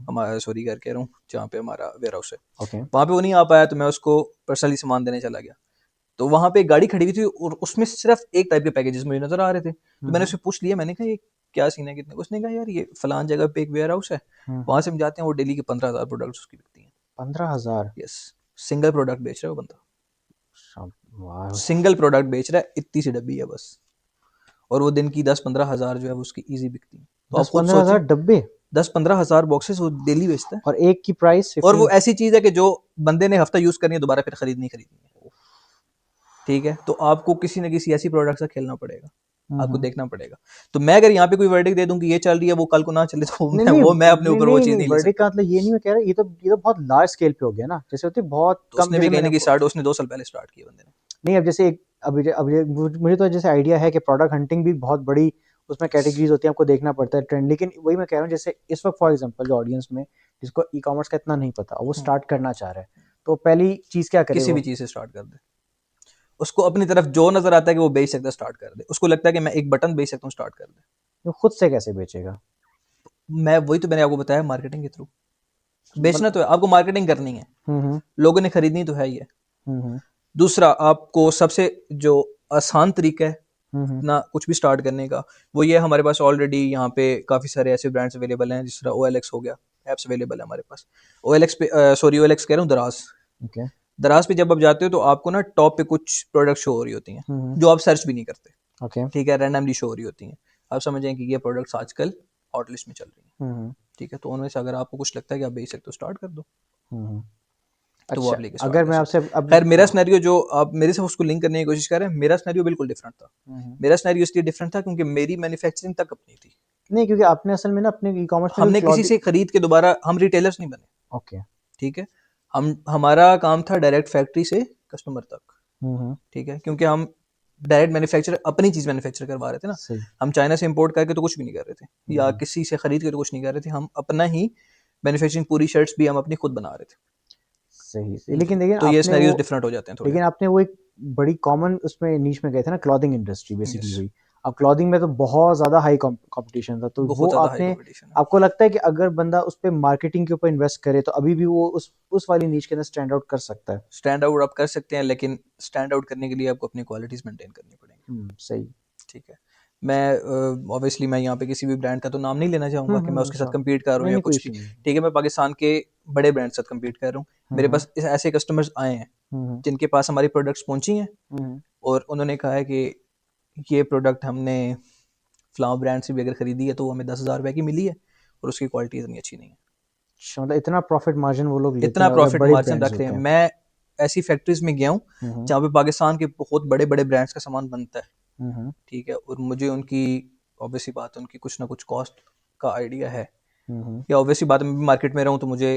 हमारा, सॉरी घर कह रहा हूँ, जहाँ पे हमारा वेयर हाउस है, ओके। वहाँ पे वो नहीं आ पाया, तो मैं उसको पर्सनली सामान देने चला गया। तो वहाँ पे एक गाड़ी खड़ी हुई थी और उसमें सिर्फ एक टाइप के पैकेजेस मुझे नजर आ रहे थे, तो मैंने उससे पूछ लिया, मैंने कहा ये क्या सीन है, कितने? उसने कहा यार ये फलान जगह पे एक वेयर हाउस है, वहां से हम जाते हैं, वो डेली के 15,000 प्रोडक्ट्स उसकी बिकती हैं। 15,000? यस, सिंगल प्रोडक्ट बेच रहा है वो बंदा, वाह। सिंगल प्रोडक्ट बेच रहा है, इतनी सी डब्बी है बस, और वो दिन की 10-15 हज़ार जो है वो उसकी ईजी बिकती है। तो आप दस खुद पंद्रह सोचें, हजार डब्बे 10-15 हज़ार बॉक्सेस वो डेली बेचता है, और एक की प्राइस और वो 15? ऐसी चीज है कि जो बंदे ने हफ्ता यूज करनी है दोबारा फिर खरीदनी है। ठीक है, तो आपको किसी न किसी ऐसी प्रोडक्ट से खेलना पड़ेगा, आपको हम्म। देखना पड़ेगा। तो मैं अगर यहाँ पे कोई वर्डिक दे दूं कि ये चल रही है, वो कल को ना चले, तो नहीं मैं नहीं मैं अपने नहीं ऊपर वो नहीं चीज़ नहीं, नहीं ले वर्डिक सकता। का मतलब ये नहीं मैं कह रहा, ये तो बहुत लार्ज स्केल पे हो गया ना, जैसे होती है बहुत तो कम, उसने भी जैसे कहीं मैंने ना कहीं आपको। स्टार्ट, उसने 2 साल पहले स्टार्ट किया बंदे ने। नहीं, अब जैसे एक अभी मुझे तो जैसे आइडिया है कि प्रोडक्ट हंटिंग भी बहुत बड़ी उसमें कैटेगरीज होती है, आपको देखना पड़ता है ट्रेंड, लेकिन वही मैं कह रहा हूँ जैसे इस वक्त फॉर एग्जांपल जो ऑडियंस में जिसको ई कॉमर्स का इतना नहीं पता और वो हम्म, स्टार्ट करना चाह रहा है, तो पहली चीज क्या करे किसी भी वो? चीज़ से स्टार्ट कर दे, उसको अपनी तरफ जो नजर आता है कि वो बेच सकता है, स्टार्ट कर दे। उसको लगता है कि मैं एक बटन बेच सकता हूँ, स्टार्ट कर दे। वो खुद से कैसे बेचेगा? मैं वही तो मैंने आपको बताया, मार्केटिंग के थ्रू। बेचना मतलब। तो है, आपको मार्केटिंग करनी है, हम्म। लोगों ने खरीदनी तो है ही है। हम्म। दूसरा, आपको सबसे जो आसान तरीका है हम्म। ना कुछ भी स्टार्ट करने का, वो ये है, हमारे पास ऑलरेडी यहाँ पे काफ़ी सारे ऐसे ब्रांड्स अवेलेबल हैं, जिस तरह OLX हो गया, एप्स अवेलेबल है हमारे पास। OLX पे, सॉरी OLX कह रहा हूँ, दराज। ओके। दराज पे जब आप जाते हो तो आपको ना टॉप पे कुछ प्रोडक्ट शो हो रही होती हैं, हम्म। जो आप सर्च भी नहीं करते। ओके। ठीक है, रैंडमली शो हो रही होती हैं, आप समझ जाएं कि ये प्रोडक्ट्स आजकल हॉट लिस्ट में चल रही हैं। हम्म। ठीक है, तो उनमें से अगर आपको कुछ लगता है कि आप बेच सकते हो, स्टार्ट कर दो, हम्म। तो वो अच्छा, आप लेके स्टार्ट अगर कर मैं सकते आपसे हैं। अब, खैर, मेरा हाँ। सिनेरियो जो आप मेरे से उसको लिंक करने की कोशिश कर रहे हैं, मेरा सिनेरियो बिल्कुल डिफरेंट था। हम्म। मेरा सिनेरियो इसलिए डिफरेंट था क्योंकि मेरी मैन्युफैक्चरिंग तक अपनी थी। नहीं, क्योंकि आपने असल में ना अपने ई कॉमर्स में हमने किसी क्लॉथ। से खरीद के दोबारा, हम रिटेलर्स नहीं बने। ओके। ठीक है, हम हमारा काम था डायरेक्ट फैक्ट्री से कस्टमर तक। हम्म। ठीक है, क्योंकि हम डायरेक्ट मैन्युफैक्चर, अपनी चीज मैन्युफैक्चर करवा रहे थे ना। सही। हम चाइना से इंपोर्ट करके तो कुछ भी नहीं कर रहे थे, या हम्म। किसी से खरीद के तो कुछ नहीं कर रहे थे, हम अपना ही मैन्युफैक्चरिंग, पूरी शर्ट्स भी हम अपनी खुद बना रहे थे। सही सही, लेकिन जी, लेकिन तो ये आपने वो सिनेरियोज डिफरेंट हो जाते हैं थोड़े। लेकिन आपने वो एक बड़ी कॉमन उसमें नीश में गए थे ना, क्लॉथिंग इंडस्ट्री बेसिकली यस, हुई। अब क्लॉथिंग में तो बहुत ज्यादा हाई कंपटीशन था, तो वो बहुत ज्यादा हाई आपने, कंपटीशन है। आपको लगता है कि अगर बंदा उस पे मार्केटिंग के ऊपर इन्वेस्ट करे तो अभी भी वो उस वाली नीश के अंदर स्टैंड आउट कर सकता है? स्टैंड आउट आप कर सकते हैं, लेकिन स्टैंड आउट करने के लिए आपको अपनी क्वालिटीज मेंटेन करनी पड़ेंगी। सही। ठीक है, मैं ऑब्वियसली मैं यहाँ पे किसी भी ब्रांड का तो नाम नहीं लेना चाहूँगा कि मैं उसके साथ श्योर। कम्पीट कर रहा हूँ नहीं या नहीं, कोई कुछ भी। इशू नहीं। ठीक है, मैं पाकिस्तान के बड़े ब्रांड के साथ कम्पीट कर रहा हूँ। मेरे हम्म। पास ऐसे कस्टमर्स आए हैं हम्म। जिनके पास हमारी प्रोडक्ट्स पहुँची हैं, हम्म। और उन्होंने कहा है कि ये प्रोडक्ट हमने फ्लावर ब्रांड से भी अगर खरीदी है तो वो हमें 10,000 रुपये की मिली है, और उसकी क्वालिटी इतनी अच्छी नहीं है। अच्छा, मतलब इतना प्रॉफिट मार्जिन वो लोग लेते इतना हैं अगर प्रॉफिट बड़े मार्जिन ब्रांड्स रख रहे होते हैं। हैं? मैं ऐसी फैक्ट्रीज में गया हूँ हम्म। जहाँ पे पाकिस्तान के बहुत बड़े बड़े ब्रांड्स का सामान बनता है। हम्म। ठीक है, और मुझे उनकी, ऑब्वियसली बात है, उनकी कुछ ना कुछ कॉस्ट का आइडिया है, हम्म। या ऑब्वियसली बात है, मैं भी मार्केट में रहूँ तो मुझे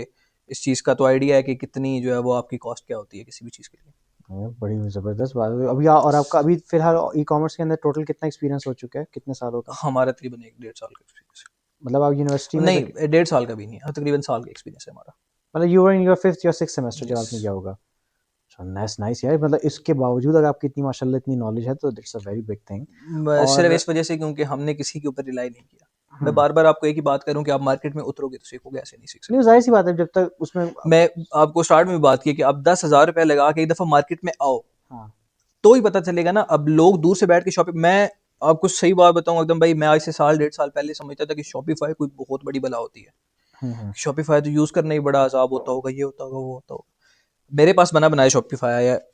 इस चीज़ का तो आइडिया है कि कितनी जो है वो आपकी कॉस्ट क्या होती है किसी भी चीज़ के लिए। बड़ी ज़बरदस्त बात है। अभी और यस, आपका अभी फिलहाल ई कॉमर्स के अंदर टोटल कितना एक्सपीरियंस हो चुका है, कितने सालों का? हमारा तकरीबन 1-1.5 साल का एक्सपीरियंस मतलब आप यूनिवर्सिटी है। में तक, नहीं, 1.5 साल का भी नहीं है, तकरीबन साल का एक्सपीरियंस है हमारा। मतलब you were in your fifth या सिक्स सेमेस्टर जब यस। आपने किया होगा? अच्छा, नाइस नाइस यार, मतलब इसके बावजूद अगर आपकी इतनी माशाल्लाह इतनी नॉलेज है तो that's a very big thing. सिर्फ और इस वजह से क्योंकि हमने किसी के ऊपर रिलाई नहीं किया। मैं हम्म, बार बार आपको एक ही बात करूं कि आप मार्केट में उतरोगे तो सीखोगे, ऐसे नहीं सीख नहीं सकते। जाहिर सी बात है जब तक उसमें। मैं आपको स्टार्ट में भी बात की कि आप 10,000 रुपये लगा के एक दफ़ा मार्केट में आओ, हाँ। तो ही पता चलेगा ना। अब लोग दूर से बैठ के शॉपिंग, मैं आपको सही बात बताऊं एकदम भाई, मैं आज से साल 1.5 साल पहले समझता था कि शॉपिफाई कोई बहुत बड़ी बला होती है। हम्म। शॉपिफाई तो यूज़ करना ही बड़ा अजाब होता होगा, ये होता होगा, वो होता होगा। मेरे पास बना बनाया शॉपिफाई आया है,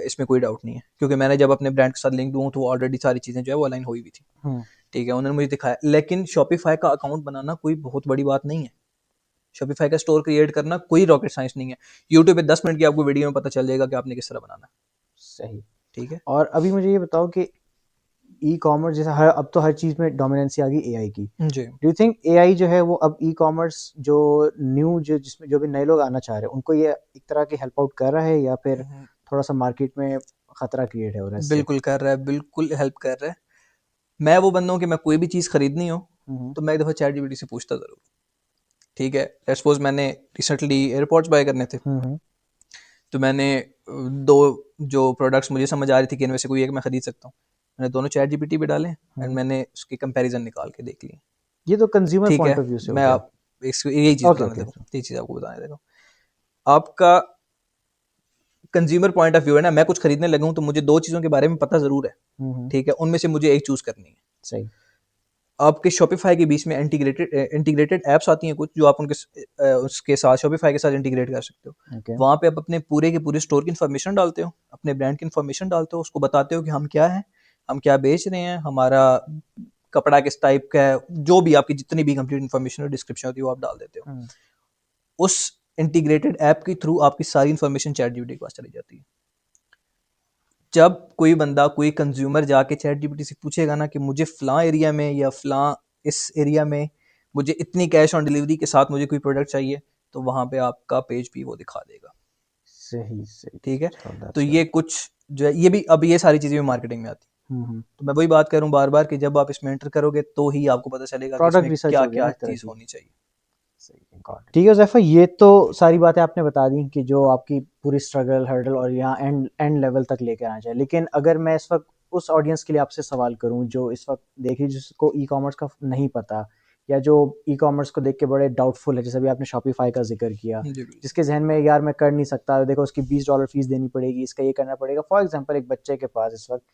इसमें कोई डाउट नहीं है, क्योंकि मैंने जब अपने ब्रांड के साथ लिंक दूँ तो ऑलरेडी सारी चीज़ें जो है वो अलाइन हुई हुई थी। हम्म। ठीक है, उन्होंने मुझे दिखाया, लेकिन शॉपिफाई का अकाउंट बनाना कोई बहुत बड़ी बात नहीं है। शॉपिफाई का स्टोर क्रिएट करना कोई रॉकेट साइंस नहीं है। यूट्यूब पे 10 मिनट की आपको वीडियो में पता चल जाएगा कि आपने किस तरह बनाना है। सही। ठीक है। और अभी मुझे ये बताओ कि ई कॉमर्स जैसा हर, अब तो हर चीज़ में डोमिनेंसी आ गई एआई की। जी। डू यू थिंक एआई जो है वो अब ई कॉमर्स जो न्यू जो जिसमें जो भी नए लोग आना चाह रहे हैं उनको ये एक तरह की हेल्प आउट कर रहा है, या फिर थोड़ा सा मार्केट में खतरा क्रिएट है हो रहा है इससे? बिल्कुल कर रहा है, बिल्कुल हेल्प कर रहा है। मैं वो बंदा हूँ कि मैं कोई भी चीज़ खरीदनी हो हम्म। तो मैं एक दफ़ा चैट जीपीटी से पूछता ज़रूर। ठीक है, लेट्स सपोज मैंने रिसेंटली एयरपॉड्स बाय करने थे, हम्म। तो मैंने दो जो प्रोडक्ट्स मुझे समझ आ रही थी कि इनमें से कोई एक मैं खरीद सकता हूँ, मैंने दोनों चैट जीपीटी पे डाले एंड मैंने उसकी कंपैरिजन निकाल के देख ली। ये तो कंज्यूमर ठीक है, पॉइंट ऑफ व्यू से हो मैं गया। आप यही चीज़ ओके बताने ओके। देखो, यही चीज़ आपको बताने देखो। आपका कंज्यूमर पॉइंट ऑफ व्यू है ना, मैं कुछ खरीदने लगा हूँ तो मुझे 2 चीज़ों के बारे में पता ज़रूर है, ठीक है? उनमें से मुझे एक चूज़ करनी है। सही। आपके शॉपिफ़ाई के बीच में इंटीग्रेटेड ऐप्स आती हैं कुछ, जो आप उसके साथ शॉपिफ़ाई के साथ इंटीग्रेट कर सकते हो। ओके। वहाँ पे आप अपने पूरे के पूरे स्टोर की इन्फॉर्मेशन डालते हो, अपने ब्रांड की इन्फॉर्मेशन डालते हो, उसको बताते हो कि हम क्या हैं, हम क्या बेच रहे हैं, हमारा कपड़ा किस टाइप का है, जो भी आपकी जितनी भी कंप्लीट इन्फॉर्मेशन और डिस्क्रिप्शन होती है वो आप डाल देते हो। उस इंटीग्रेटेड ऐप के थ्रू आपकी सारी इन्फॉर्मेशन चैट जीपीटी के पास चली जाती है। जब कोई बंदा, कोई कंज्यूमर जाके चैट जीपीटी से पूछेगा ना कि मुझे फ़लाँ एरिया में या फ़लाँ इस एरिया में मुझे इतनी कैश ऑन डिलीवरी के साथ मुझे कोई प्रोडक्ट चाहिए, तो वहाँ पे आपका पेज भी वो दिखा देगा। सही सही। ठीक है? So तो that's ये कुछ जो है, ये भी अब ये सारी चीज़ें भी मार्केटिंग में आती हैं। तो मैं वही बात कर रहा हूँ बार-बार कि जब आप इसमें एंटर करोगे तो ही आपको पता चलेगा कि प्रोडक्ट इसमें रिसर्च हो गया ना क्या-क्या एक तरह चीज़ की। होनी चाहिए। सही है, got it। ठीक है ज़ैफ़र, ये तो सारी बातें आपने बता दी कि जो आपकी पूरी स्ट्रगल हर्डल और यहाँ एंड एंड लेवल तक लेके आना चाहिए। लेकिन अगर मैं इस वक्त उस ऑडियंस के लिए आपसे सवाल करूं जो इस वक्त देखिए जिसको ई कॉमर्स का नहीं पता, या जो ई कॉमर्स को देख के बड़े डाउटफुल है, जैसे अभी आपने शॉपिफाई का जिक्र किया, जी, बिल्कुल। जिसके जहन में यार मैं कर नहीं सकता, देखो उसकी $20 फीस देनी पड़ेगी, इसका ये करना पड़ेगा। फॉर एग्जाम्पल एक बच्चे के पास इस वक्त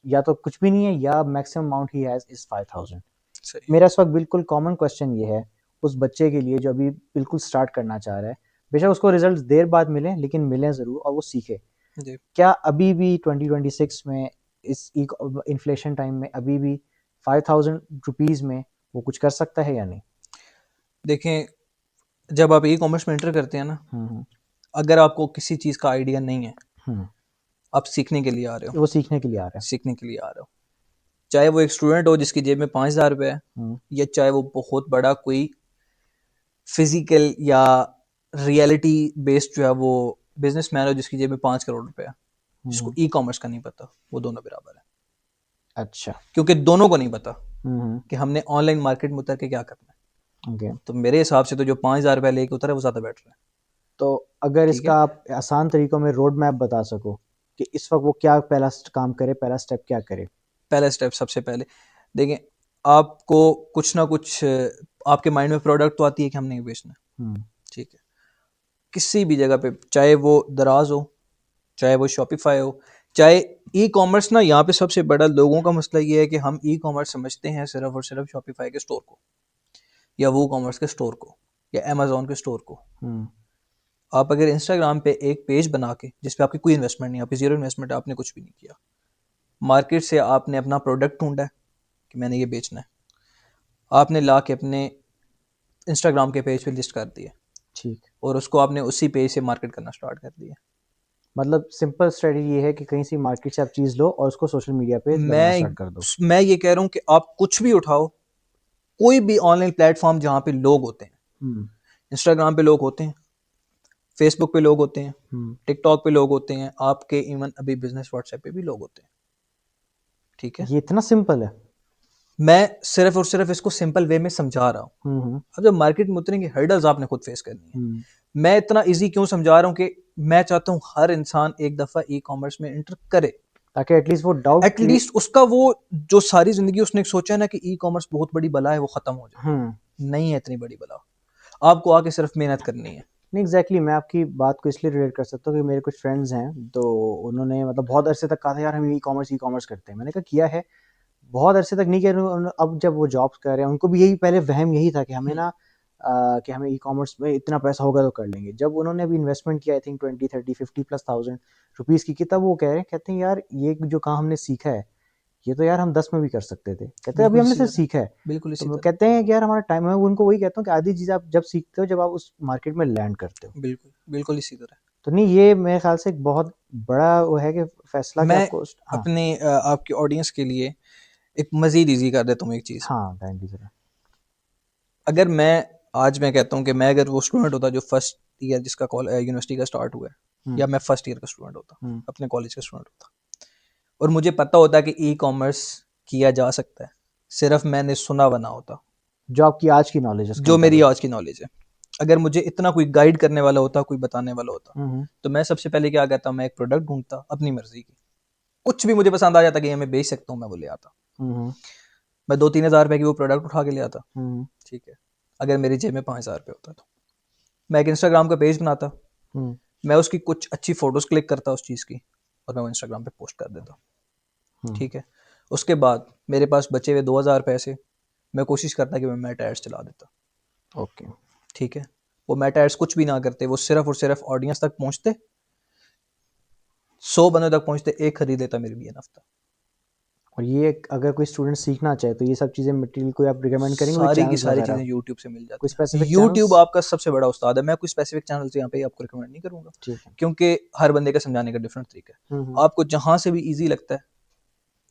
या तो कुछ भी नहीं है या maximum amount he has is 5000। सही है। मेरा इस वक्त बिल्कुल कॉमन क्वेश्चन ये है उस बच्चे के लिए जो अभी बिल्कुल स्टार्ट करना चाह रहा है, बेशक उसको रिजल्ट देर बाद मिले लेकिन मिलें ज़रूर और वो सीखे। जी। क्या अभी भी 2026 में इस इन्फ्लेशन टाइम में अभी भी 5000 रुपीज़ में वो कुछ कर सकता है या नहीं? देखें, जब आप ई-कॉमर्स में एंटर करते हैं ना, हम्म अगर आपको किसी चीज़ का आइडिया नहीं है, हम्म। आप सीखने के लिए आ रहे हो, वो सीखने के लिए आ रहा है। सीखने के लिए आ रहे हो। चाहे वो एक स्टूडेंट हो जिसकी जेब में 5000 रुपये है, हम्म या चाहे वो बहुत बड़ा कोई फिजिकल या रियलिटी बेस्ड जो है वो बिजनेसमैन हो जिसकी जेब में 5 करोड़ रुपए है, जिसको ई कॉमर्स का नहीं पता, वो दोनों बराबर है। अच्छा। क्योंकि दोनों को नहीं पता हम्म। कि हमने ऑनलाइन मार्केट में उतर के क्या करना है। ओके। तो मेरे हिसाब से तो जो 5000 रुपये लेके उतरा है वो ज़्यादा बेटर है। तो अगर ठीक इसका है, आप आसान तरीकों में रोड मैप बता सको कि इस वक्त वो क्या पहला काम करे, पहला स्टेप क्या करे? पहला स्टेप सबसे पहले देखें, आपको कुछ ना कुछ आपके माइंड में प्रोडक्ट तो आती है कि हमने ये बेचना है। हम्म ठीक है, किसी भी जगह पे, चाहे वो दराज हो, चाहे वो शॉपिफाई हो, चाहे ई कॉमर्स ना, यहाँ पे सबसे बड़ा लोगों का मसला ये है कि हम ई कॉमर्स समझते हैं सिर्फ और सिर्फ शॉपिफाई के स्टोर को, या वो कॉमर्स के स्टोर को, या अमेजोन के स्टोर को। हम्म आप अगर इंस्टाग्राम पे एक पेज बना के, जिसपे आपकी कोई इन्वेस्टमेंट नहीं, आपकी जीरो इन्वेस्टमेंट है, आपने कुछ भी नहीं किया, मार्केट से आपने अपना प्रोडक्ट ढूंढा है कि मैंने ये बेचना है, आपने ला के अपने इंस्टाग्राम के पेज पे लिस्ट कर दिया ठीक। और उसको आपने उसी पेज से मार्केट करना स्टार्ट कर दिया। मतलब सिंपल स्ट्रेटजी ये है कि कहीं से मार्केट से आप चीज़ लो और उसको सोशल मीडिया पे लगाना मैं स्टार्ट कर दो। मैं ये कह रहा हूँ कि आप कुछ भी उठाओ, कोई भी ऑनलाइन प्लेटफॉर्म जहाँ पे लोग होते हैं, हम्म इंस्टाग्राम पे लोग होते हैं, फेसबुक पे लोग होते हैं, हम्म। टिकटॉक पे लोग होते हैं, आपके इवन अभी बिजनेस व्हाट्सएप पे भी लोग होते हैं। ठीक है, ये इतना सिंपल है? मैं सिर्फ और सिर्फ इसको सिंपल वे में समझा रहा हूँ। हम्म। अब जब मार्केट में उतरेंगे, हर्डल्स आपने खुद फेस करनी है। हम्म। मैं इतना इजी क्यों समझा रहा हूँ कि मैं चाहता हूँ हर इंसान एक दफ़ा ई कॉमर्स में एंटर करे, ताकि एटलीस्ट वो डाउट क्लियर। एटलीस्ट उसका वो जो सारी जिंदगी उसने सोचा है ना कि ई कॉमर्स बहुत बड़ी बला है, वो खत्म हो जाए। हम्म। नहीं है इतनी बड़ी बला, आपको आके सिर्फ मेहनत करनी है। नहीं एग्जैक्टली, मैं आपकी बात को इसलिए रिलेट कर सकता हूँ कि मेरे कुछ फ्रेंड्स हैं तो उन्होंने मतलब बहुत अरसे तक कहा था यार हम ई कॉमर्स करते हैं। मैंने कहा किया है, बहुत अरसे तक नहीं किया। अब जब वो जॉब्स कर रहे हैं उनको भी यही पहले वहम यही था कि हमें ना कि हमें ई कॉमर्स में इतना पैसा होगा तो कर लेंगे। जब उन्होंने अभी इन्वेस्टमेंट किया I think 20 30 50 plus thousand rupees की, तब वो कह रहे हैं, कहते हैं यार ये जो काम हमने सीखा है ये तो यार हम 10 में भी कर सकते थे। कहते हैं अभी बिल्कुल हमने इसी सिर्फ तरह, सीखा है। बिल्कुल तो इसी वो तरह, कहते हैं कि यार हमारा टाइम है। उनको वही कहता हूँ कि आधी चीज़ आप जब सीखते हो जब आप उस मार्केट में लैंड करते हो। बिल्कुल बिल्कुल इसी तरह। तो नहीं, ये मेरे ख्याल से एक बहुत बड़ा वो है कि फैसला कि मैं आपको हाँ। अपने आपके ऑडियंस के लिए एक मज़ीद ईज़ी कर देता हूँ एक चीज़। हाँ काइंडली ज़रा। अगर मैं कहता हूँ कि मैं अगर वो स्टूडेंट होता जो फर्स्ट ईयर जिसका यूनिवर्सिटी का स्टार्ट हुआ है, हुँ, या मैं फर्स्ट ईयर का स्टूडेंट होता, हुँ। अपने कॉलेज का स्टूडेंट होता, और मुझे पता होता कि ई कॉमर्स किया जा सकता है, सिर्फ मैंने सुना बना होता, जो आपकी आज की नॉलेज है उसके जो मेरी मुताबिक। आज की नॉलेज है, अगर मुझे इतना कोई गाइड करने वाला होता, कोई बताने वाला होता, हुँ, हुँ। तो मैं सबसे पहले क्या करता, मैं एक प्रोडक्ट ढूंढता अपनी मर्जी की, कुछ भी मुझे पसंद आ जाता कि ये मैं बेच सकता हूँ, मैं वो ले आता। हम्म मैं 2-3 हज़ार रुपए की वो प्रोडक्ट उठा के ले आता। हम्म ठीक है, अगर मेरी जेब में 5,000 रुपये होता तो मैं एक इंस्टाग्राम का पेज बनाता, हम्म मैं उसकी कुछ अच्छी फोटोज क्लिक करता उस चीज़ की, और मैं वो इंस्टाग्राम पे पोस्ट कर देता। हम्म ठीक है, उसके बाद मेरे पास बचे हुए 2,000 पैसे मैं कोशिश करता कि मैं मेटा एड्स चला देता। ओके। ठीक है, वो मेटा एड्स कुछ भी ना करते, वो सिर्फ और सिर्फ ऑडियंस तक पहुंचते, 100 बंदों तक पहुंचते, एक खरीद लेता, मेरे भी एनफ था। और ये अगर कोई स्टूडेंट सीखना चाहे तो ये सब चीज़ें मटेरियल कोई आप रिकमेंड करेंगे, कोई सारी की चैनल्स सारी वगैरह, चीज़ें यूट्यूब से मिल कोई जाती हैं। Specific YouTube channels? आपका सबसे बड़ा उस्ताद है। मैं कोई स्पेसिफिक चैनल से यहाँ पे आपको रिकमेंड नहीं करूंगा, ठीक है। क्योंकि हर बंदे का समझाने का डिफरेंट तरीका हम्म है। आपको जहां से भी इजी लगता है,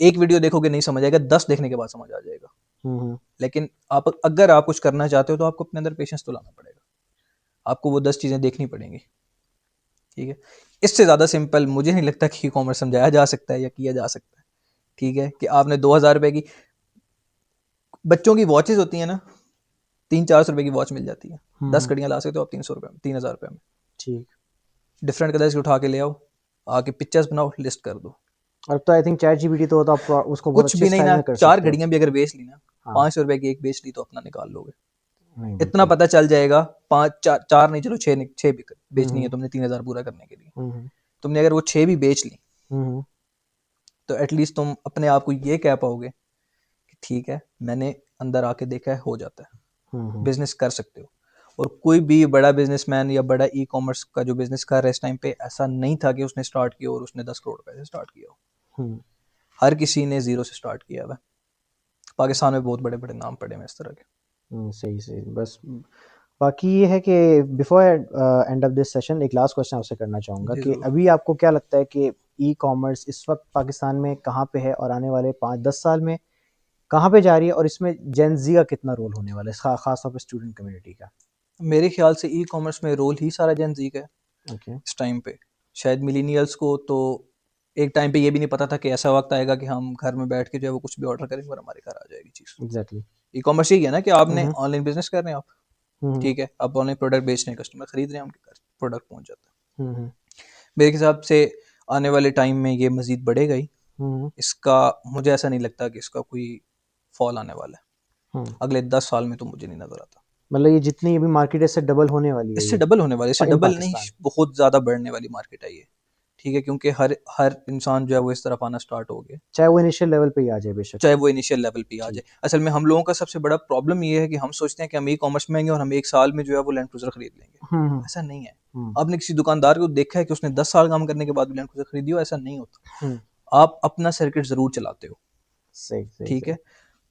एक वीडियो देखोगे नहीं समझ आएगा, 10 देखने के बाद समझ आ जाएगा। हम्म लेकिन आप अगर आप कुछ करना चाहते हो तो आपको अपने अंदर पेशेंस तो लाना पड़ेगा, आपको वो 10 चीज़ें देखनी पड़ेंगी। ठीक है, इससे ज़्यादा सिंपल मुझे नहीं लगता कि ई कॉमर्स समझाया जा सकता है या किया जा सकता है। ठीक है, कि आपने 2,000 रुपए की, बच्चों की वॉचेज होती है ना, 300-400 रुपए की वॉच मिल जाती है, 10 हम्म। घड़ियाँ ला सकते हो आप 300 रुपये में, 3,000 रुपये में। ठीक। डिफरेंट कलर्स उठा के ले आओ, आके पिक्चर्स बनाओ, लिस्ट कर दो। और तो आई थिंक चैट जीपीटी तो आप उसको बहुत कुछ अच्छे भी नहीं स्टाइल ना, में कर 4 सकते हो। घड़ियाँ भी अगर बेच ली ना, हाँ। 500 रुपए की एक बेच ली तो अपना निकाल लोगे। नहीं इतना बिल्कुल। पता चल जाएगा, पाँच चार चार नहीं, चलो छः, छः बेचनी है हम्म तुमने 3,000 पूरा करने के लिए। हम्म तुमने अगर वो 6 भी बेच ली, हम्म तो एटलीस्ट तुम अपने आप को ये कह पाओगे कि ठीक है, मैंने अंदर आके देखा है, हो जाता है, हम्म। बिजनेस कर सकते हो। और कोई भी बड़ा बिजनेसमैन या बड़ा ई कॉमर्स का जो बिजनेस कर रहा है इस टाइम पे, ऐसा नहीं था कि उसने स्टार्ट किया और उसने 10 करोड़ रुपए से स्टार्ट किया हो। हम्म हर किसी ने जीरो से स्टार्ट किया हुआ है। पाकिस्तान में बहुत बड़े बड़े नाम पड़े हैं इस तरह के। सही सही। बस बाकी ये है कि before end of this session एक लास्ट क्वेश्चन आपसे करना चाहूँगा जी कि जरूर। अभी आपको क्या लगता है कि ई कॉमर्स इस वक्त पाकिस्तान में कहाँ पे है और आने वाले 5-10 साल में कहाँ पे जा रही है, और इसमें जेन जी का कितना रोल होने वाला है, खास तौर पे स्टूडेंट कम्युनिटी का? मेरे ख्याल से ई कॉमर्स में रोल ही सारा जेन जी का है ओके। इस टाइम पे। शायद मिलीनियल्स को तो एक टाइम पे ये भी नहीं पता था कि ऐसा वक्त आएगा कि हम घर में बैठ के जो है वो कुछ भी ऑर्डर करेंगे और हमारे घर आ जाएगी चीज़। एग्जैक्टली। ई कॉमर्स यही है ना कि आपने हम्म ऑनलाइन बिजनेस कर रहे हैं आप। हम्म ठीक है, आप ऑनलाइन प्रोडक्ट बेच रहे हैं, कस्टमर खरीद रहे हैं, उनके घर प्रोडक्ट पहुंच जाता है। हम्म मेरे हिसाब से आने वाले टाइम में ये मजीद बढ़ेगा ही। हम्म इसका मुझे ऐसा नहीं लगता कि इसका कोई फॉल आने वाला है हम्म। अगले 10 साल में, तो मुझे नहीं नजर आता। मतलब ये जितनी अभी मार्केट है इससे डबल होने वाली है इससे ये, डबल होने वाली, इससे इन डबल नहीं, पाकिस्तान? बहुत ज़्यादा बढ़ने वाली मार्केट है ये। ठीक है, क्योंकि हर हर इंसान जो है वो इस तरफ आना स्टार्ट हो गया, चाहे वो इनिशियल लेवल पे ही आ जाए बेशक। चाहे वो इनिशियल लेवल पे आ ठीक। जाए। असल में हम लोगों का सबसे बड़ा प्रॉब्लम ये है कि हम सोचते हैं कि हम ई कॉमर्स में आएंगे और हम एक साल में जो है वो लैंड क्रूजर खरीद लेंगे। हम्म ऐसा नहीं है। हम्म आपने किसी दुकानदार को देखा है कि उसने 10 साल काम करने के बाद भी लैंड क्रूजर खरीदी हो? ऐसा नहीं हम्म। होता। आप अपना सर्किट जरूर चलाते हो। सही सही ठीक सही। है,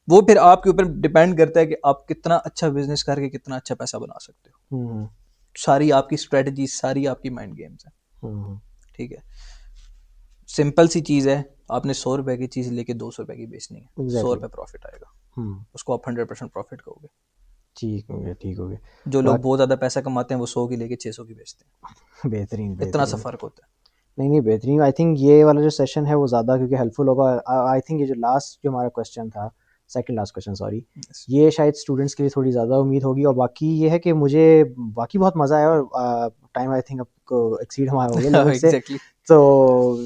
वो फिर आपके ऊपर डिपेंड करता है कि आप कितना अच्छा बिजनेस करके कितना अच्छा पैसा बना सकते हो। हम्म सारी आपकी स्ट्रेटजी, सारी आपकी माइंड गेम्स है। हम्म। ठीक है, सिंपल सी चीज़ है, आपने 100 रुपए की चीज़ लेके 200 रुपए की बेचनी है, सौ एग्जैक्टली। रुपए प्रॉफिट आएगा, हम्म। उसको आप 100% प्रॉफिट कहोगे। ठीक हो गया ठीक हो गया। जो लोग बात। बहुत ज़्यादा पैसा कमाते हैं वो 100 की लेके 600 की बेचते हैं। बेहतरीन इतना सा बेहतरीन। फर्क होता है। नहीं नहीं बेहतरीन। आई थिंक ये वाला जो सेशन है वो ज़्यादा क्योंकि हेल्पफुल होगा। आई थिंक ये जो लास्ट जो हमारा क्वेश्चन था, second last question sorry, Yes. ये शायद स्टूडेंट्स के लिए थोड़ी ज़्यादा उम्मीद होगी। और बाकी ये है कि मुझे बाकी बहुत मज़ा आया, और टाइम आई थिंक आपको एक्सीड हमारा हो गया लिमिट से। एग्जैक्टली। तो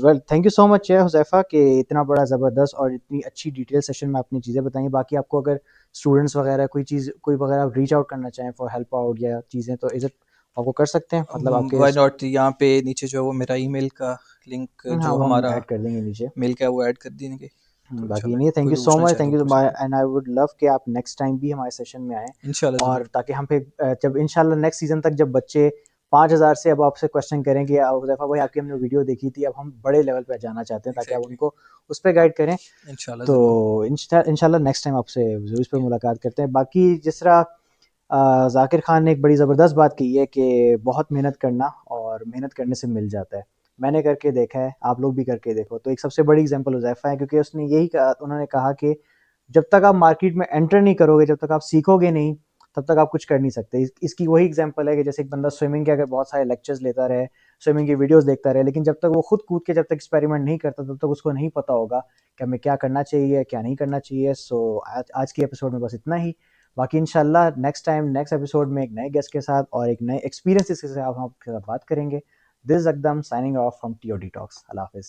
well thank you so much है हुज़ैफ़ा कि इतना बड़ा ज़बरदस्त और इतनी अच्छी डिटेल सेशन में आपने चीज़ें बताई। बाकी आपको अगर स्टूडेंट्स वगैरह कोई वगैरह आप रीच आउट करना चाहें फॉर हेल्प आउट या चीज़ें, तो इज़ इट आपको कर सकते हैं, मतलब आपके? वाई नॉट, यहाँ पे नीचे जो है वो मेरा ईमेल का लिंक हाँ जो वो हम हमारा ऐड कर देंगे नीचे। मेल का है वो ऐड कर देंगे। तो बाकी इंशाल्लाह नहीं, थैंक कोई यू भी सो पूछना मच, चाहे तो थैंक वो यू। पूछ सकता है। एंड आई वुड लव कि आप नेक्स्ट टाइम भी हमारे सेशन में आएँ। इंशाल्लाह और ज़रूर। ताकि हम फिर जब इंशाल्लाह नेक्स्ट सीजन तक जब बच्चे 5,000 से अब आपसे क्वेश्चन करें कि हुज़ैफ़ा भाई आपकी हमने वीडियो देखी थी, अब हम बड़े लेवल पे जाना चाहते हैं, ताकि आप एग्जैक्टली। उनको उस पे गाइड करें। इंशाल्लाह तो ज़रूर। इंशाल्लाह नेक्स्ट टाइम आपसे ज़रूर इस पे Yeah. मुलाकात करते हैं। बाकी जिस तरह ज़ाकिर खान ने एक बड़ी ज़बरदस्त बात की है कि बहुत मेहनत करना और मेहनत करने से मिल जाता है। मैंने करके देखा है, आप लोग भी करके देखो। तो एक सबसे बड़ी एग्जांपल हुज़ैफ़ा है, क्योंकि उसने यही कहा, उन्होंने कहा कि जब तक आप मार्केट में एंटर नहीं करोगे, जब तक आप सीखोगे नहीं, तब तक आप कुछ कर नहीं सकते। इसकी वही एग्जांपल है कि जैसे एक बंदा स्विमिंग के अगर बहुत सारे लेक्चर्स लेता रहे, स्विमिंग की वीडियोस देखता रहे, लेकिन जब तक वो खुद कूद के जब तक एक्सपेरिमेंट नहीं करता, तब तक उसको नहीं पता होगा कि हमें क्या करना चाहिए, क्या नहीं करना चाहिए। सो आज की एपिसोड में बस इतना ही। बाकी इंशाल्लाह नेक्स्ट टाइम नेक्स्ट एपिसोड में एक नए गेस्ट के साथ और एक नए एक्सपीरियंसेस के साथ हम आपके साथ बात करेंगे। This is Aqdam signing off from TOD talks. अल्लाह हाफिज़।